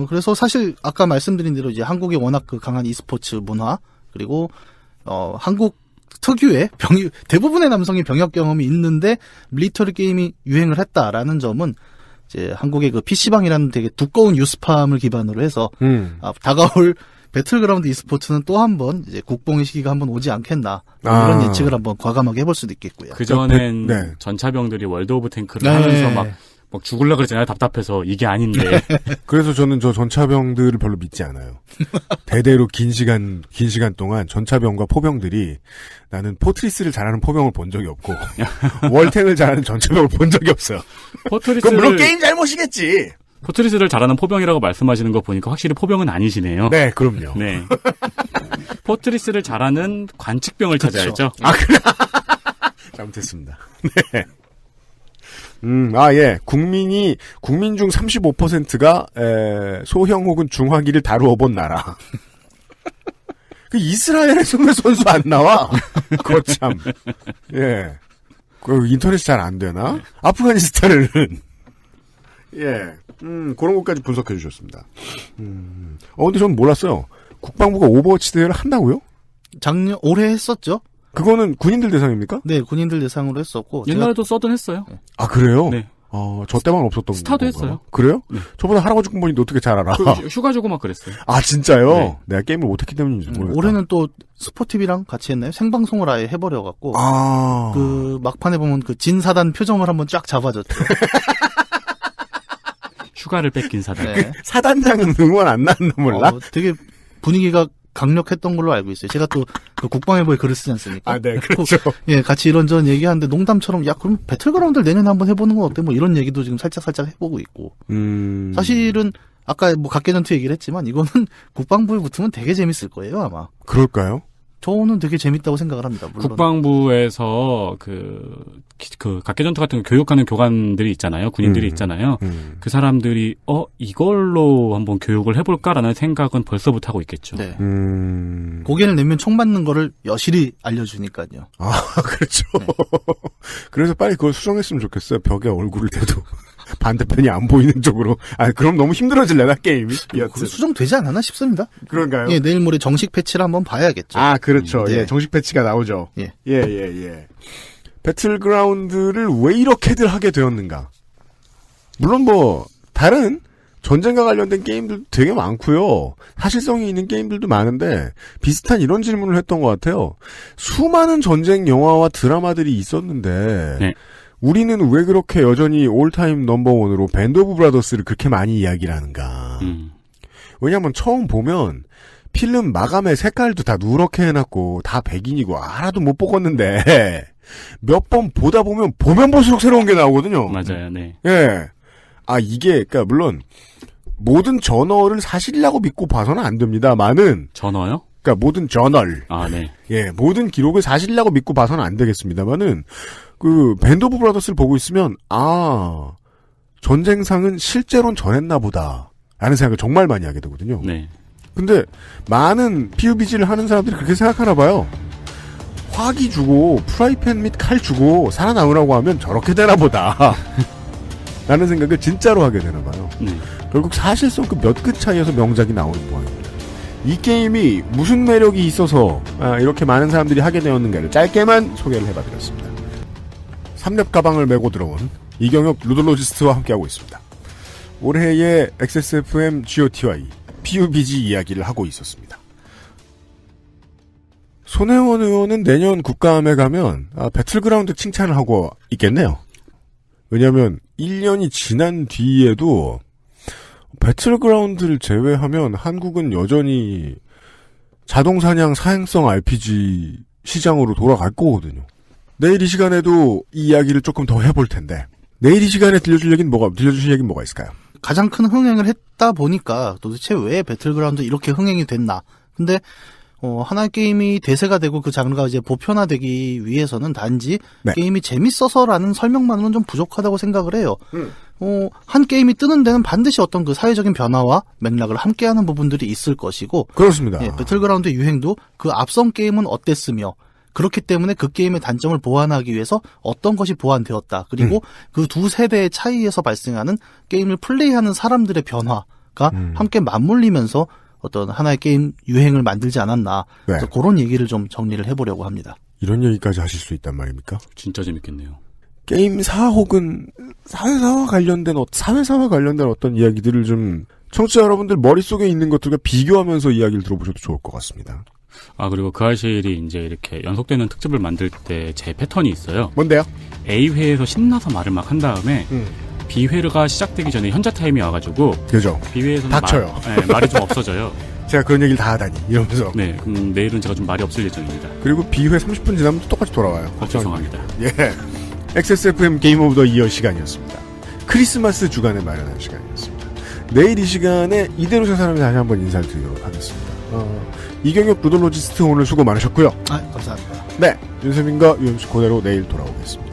그래서 사실 아까 말씀드린 대로 이제 한국이 워낙 그 강한 e스포츠 문화 그리고 한국 특유의 대부분의 남성이 병역 경험이 있는데 밀리터리 게임이 유행을 했다라는 점은 이제 한국의 그 PC방이라는 되게 두꺼운 뉴스팜을 기반으로 해서 다가올 배틀그라운드 e스포츠는 또 한 번 이제 국뽕의 시기가 한번 오지 않겠나 이런 예측을 한번 과감하게 해볼 수도 있겠고요. 그전엔 네. 전차병들이 월드 오브 탱크를 네. 하면서 막 죽을라 그러잖아요. 답답해서 이게 아닌데. 그래서 저는 저 전차병들을 별로 믿지 않아요. 대대로 긴 시간 동안 전차병과 포병들이 나는 포트리스를 잘하는 포병을 본 적이 없고 월탱을 잘하는 전차병을 본 적이 없어요. 그건 물론 게임 잘못이겠지. 포트리스를 잘하는 포병이라고 말씀하시는 거 보니까 확실히 포병은 아니시네요. 네, 그럼요. 네. 포트리스를 잘하는 관측병을 찾아야죠. 그래. 잘못했습니다. 네. 예. 국민 중 35%가, 소형 혹은 중화기를 다루어 본 나라. 그 이스라엘에서 왜 선수 안 나와? 거참. 예. 그 인터넷이 잘 안 되나? 아프가니스탄은. 예. 그런 것까지 분석해 주셨습니다. 근데 저는 몰랐어요. 국방부가 오버워치 대회를 한다고요? 올해 했었죠. 그거는 군인들 대상입니까? 네, 군인들 대상으로 했었고. 옛날에도 써든 했어요. 아, 그래요? 네. 저 때만 없었던 스타도 건가요? 했어요. 그래요? 네. 저보다 할아버지 군번인데 어떻게 잘 알아? 휴가 주고 막 그랬어요. 아, 진짜요? 네. 내가 게임을 못했기 때문인지 모르겠다. 올해는 또 스포티비랑 같이 했나요? 생방송을 아예 해버려갖고. 그 막판에 보면 그 진사단 표정을 한번 쫙 잡아줬죠. 휴가를 뺏긴 사단. 네. 사단장은 응원 안 나왔나 몰라? 되게 분위기가 강력했던 걸로 알고 있어요. 제가 또 그 국방일보에 글을 쓰지 않습니까? 아, 네, 그렇죠. 예, 같이 이런저런 얘기하는데 농담처럼 야 그럼 배틀그라운드를 내년에 한번 해보는 건 어때? 뭐 이런 얘기도 지금 살짝 해보고 있고. 사실은 아까 뭐 각계전투 얘기를 했지만 이거는 국방부에 붙으면 되게 재밌을 거예요 아마. 그럴까요? 저는 되게 재밌다고 생각을 합니다. 물론. 국방부에서 그 각계전투 같은 거 교육하는 교관들이 있잖아요. 군인들이 있잖아요. 그 사람들이 이걸로 한번 교육을 해볼까라는 생각은 벌써부터 하고 있겠죠. 네. 고개를 내면 총 맞는 거를 여실히 알려주니까요. 아, 그렇죠. 네. 그래서 빨리 그걸 수정했으면 좋겠어요. 벽에 얼굴을 대도. 반대편이 안 보이는 쪽으로. 그럼 너무 힘들어질래나, 게임이? 그거 수정되지 않았나 싶습니다. 그런가요? 예, 내일 모레 정식 패치를 한번 봐야겠죠. 그렇죠. 네. 예, 정식 패치가 나오죠. 예. 예. 배틀그라운드를 왜 이렇게들 하게 되었는가? 물론 다른 전쟁과 관련된 게임들도 되게 많고요. 사실성이 있는 게임들도 많은데 비슷한 이런 질문을 했던 것 같아요. 수많은 전쟁 영화와 드라마들이 있었는데 네. 우리는 왜 그렇게 여전히 올타임 넘버원으로 밴드 오브 브라더스를 그렇게 많이 이야기를 하는가. 왜냐면 처음 보면 필름 마감의 색깔도 다 누렇게 해놨고 다 백인이고 하나도 못 뽑았는데 몇 번 보다 보면 볼수록 새로운 게 나오거든요. 맞아요. 네. 예. 이게 그러니까 물론 모든 저널을 사실이라고 믿고 봐서는 안 됩니다만은 전어요? 그러니까 모든 저널. 네. 예, 모든 기록을 사실이라고 믿고 봐서는 안 되겠습니다만은 그 밴드 오브 브라더스를 보고 있으면 전쟁상은 실제로는 전했나 보다 라는 생각을 정말 많이 하게 되거든요. 네. 근데 많은 PUBG를 하는 사람들이 그렇게 생각하나 봐요. 화기 주고 프라이팬 및 칼 주고 살아남으라고 하면 저렇게 되나 보다 라는 생각을 진짜로 하게 되나 봐요. 네. 결국 사실성 그 몇 끗 차이에서 명작이 나오는 모양입니다. 이 게임이 무슨 매력이 있어서 이렇게 많은 사람들이 하게 되었는가를 짧게만 소개를 해봐드렸습니다. 삼렙 가방을 메고 들어온 이경혁 루돌로지스트와 함께하고 있습니다. 올해의 XSFM GOTY PUBG 이야기를 하고 있었습니다. 손혜원 의원은 내년 국감에 가면 배틀그라운드 칭찬을 하고 있겠네요. 왜냐하면 1년이 지난 뒤에도 배틀그라운드를 제외하면 한국은 여전히 자동사냥 사행성 RPG 시장으로 돌아갈 거거든요. 내일 이 시간에도 이 이야기를 조금 더 해볼 텐데 내일 이 시간에 들려주실 얘기는 뭐가 있을까요? 가장 큰 흥행을 했다 보니까 도대체 왜 배틀그라운드 이렇게 흥행이 됐나. 근데 하나의 게임이 대세가 되고 그 장르가 이제 보편화되기 위해서는 단지 네. 게임이 재밌어서라는 설명만으로는 좀 부족하다고 생각을 해요. 한 게임이 뜨는 데는 반드시 어떤 그 사회적인 변화와 맥락을 함께하는 부분들이 있을 것이고 그렇습니다. 예, 배틀그라운드 유행도 그 앞선 게임은 어땠으며 그렇기 때문에 그 게임의 단점을 보완하기 위해서 어떤 것이 보완되었다. 그리고 그 두 세대의 차이에서 발생하는 게임을 플레이하는 사람들의 변화가 함께 맞물리면서 어떤 하나의 게임 유행을 만들지 않았나. 네. 그래서 그런 얘기를 좀 정리를 해보려고 합니다. 이런 얘기까지 하실 수 있단 말입니까? 진짜 재밌겠네요. 게임사 혹은 사회사와 관련된 어떤 이야기들을 좀 청취자 여러분들 머릿속에 있는 것들과 비교하면서 이야기를 들어보셔도 좋을 것 같습니다. 그리고 그 아실이 이제 이렇게 연속되는 특집을 만들 때 제 패턴이 있어요. 뭔데요? A회에서 신나서 말을 막 한 다음에 B회가 시작되기 전에 현자 타임이 와가지고 그죠. B회에서는 닥쳐요. 말이 좀 없어져요. 제가 그런 얘기를 다 하다니 이러면서. 네, 내일은 제가 좀 말이 없을 예정입니다. 그리고 B회 30분 지나면 또 똑같이 돌아와요. 죄송합니다. 예. XSFM 게임 오브 더 이어 시간이었습니다. 크리스마스 주간에 마련한 시간이었습니다. 내일 이 시간에 이대로 세 사람이 다시 한번 인사를 드리도록 하겠습니다. 이경혁 루돌로지스트 오늘 수고 많으셨고요. 감사합니다. 네, 윤세민과 유엠씨 그대로 내일 돌아오겠습니다.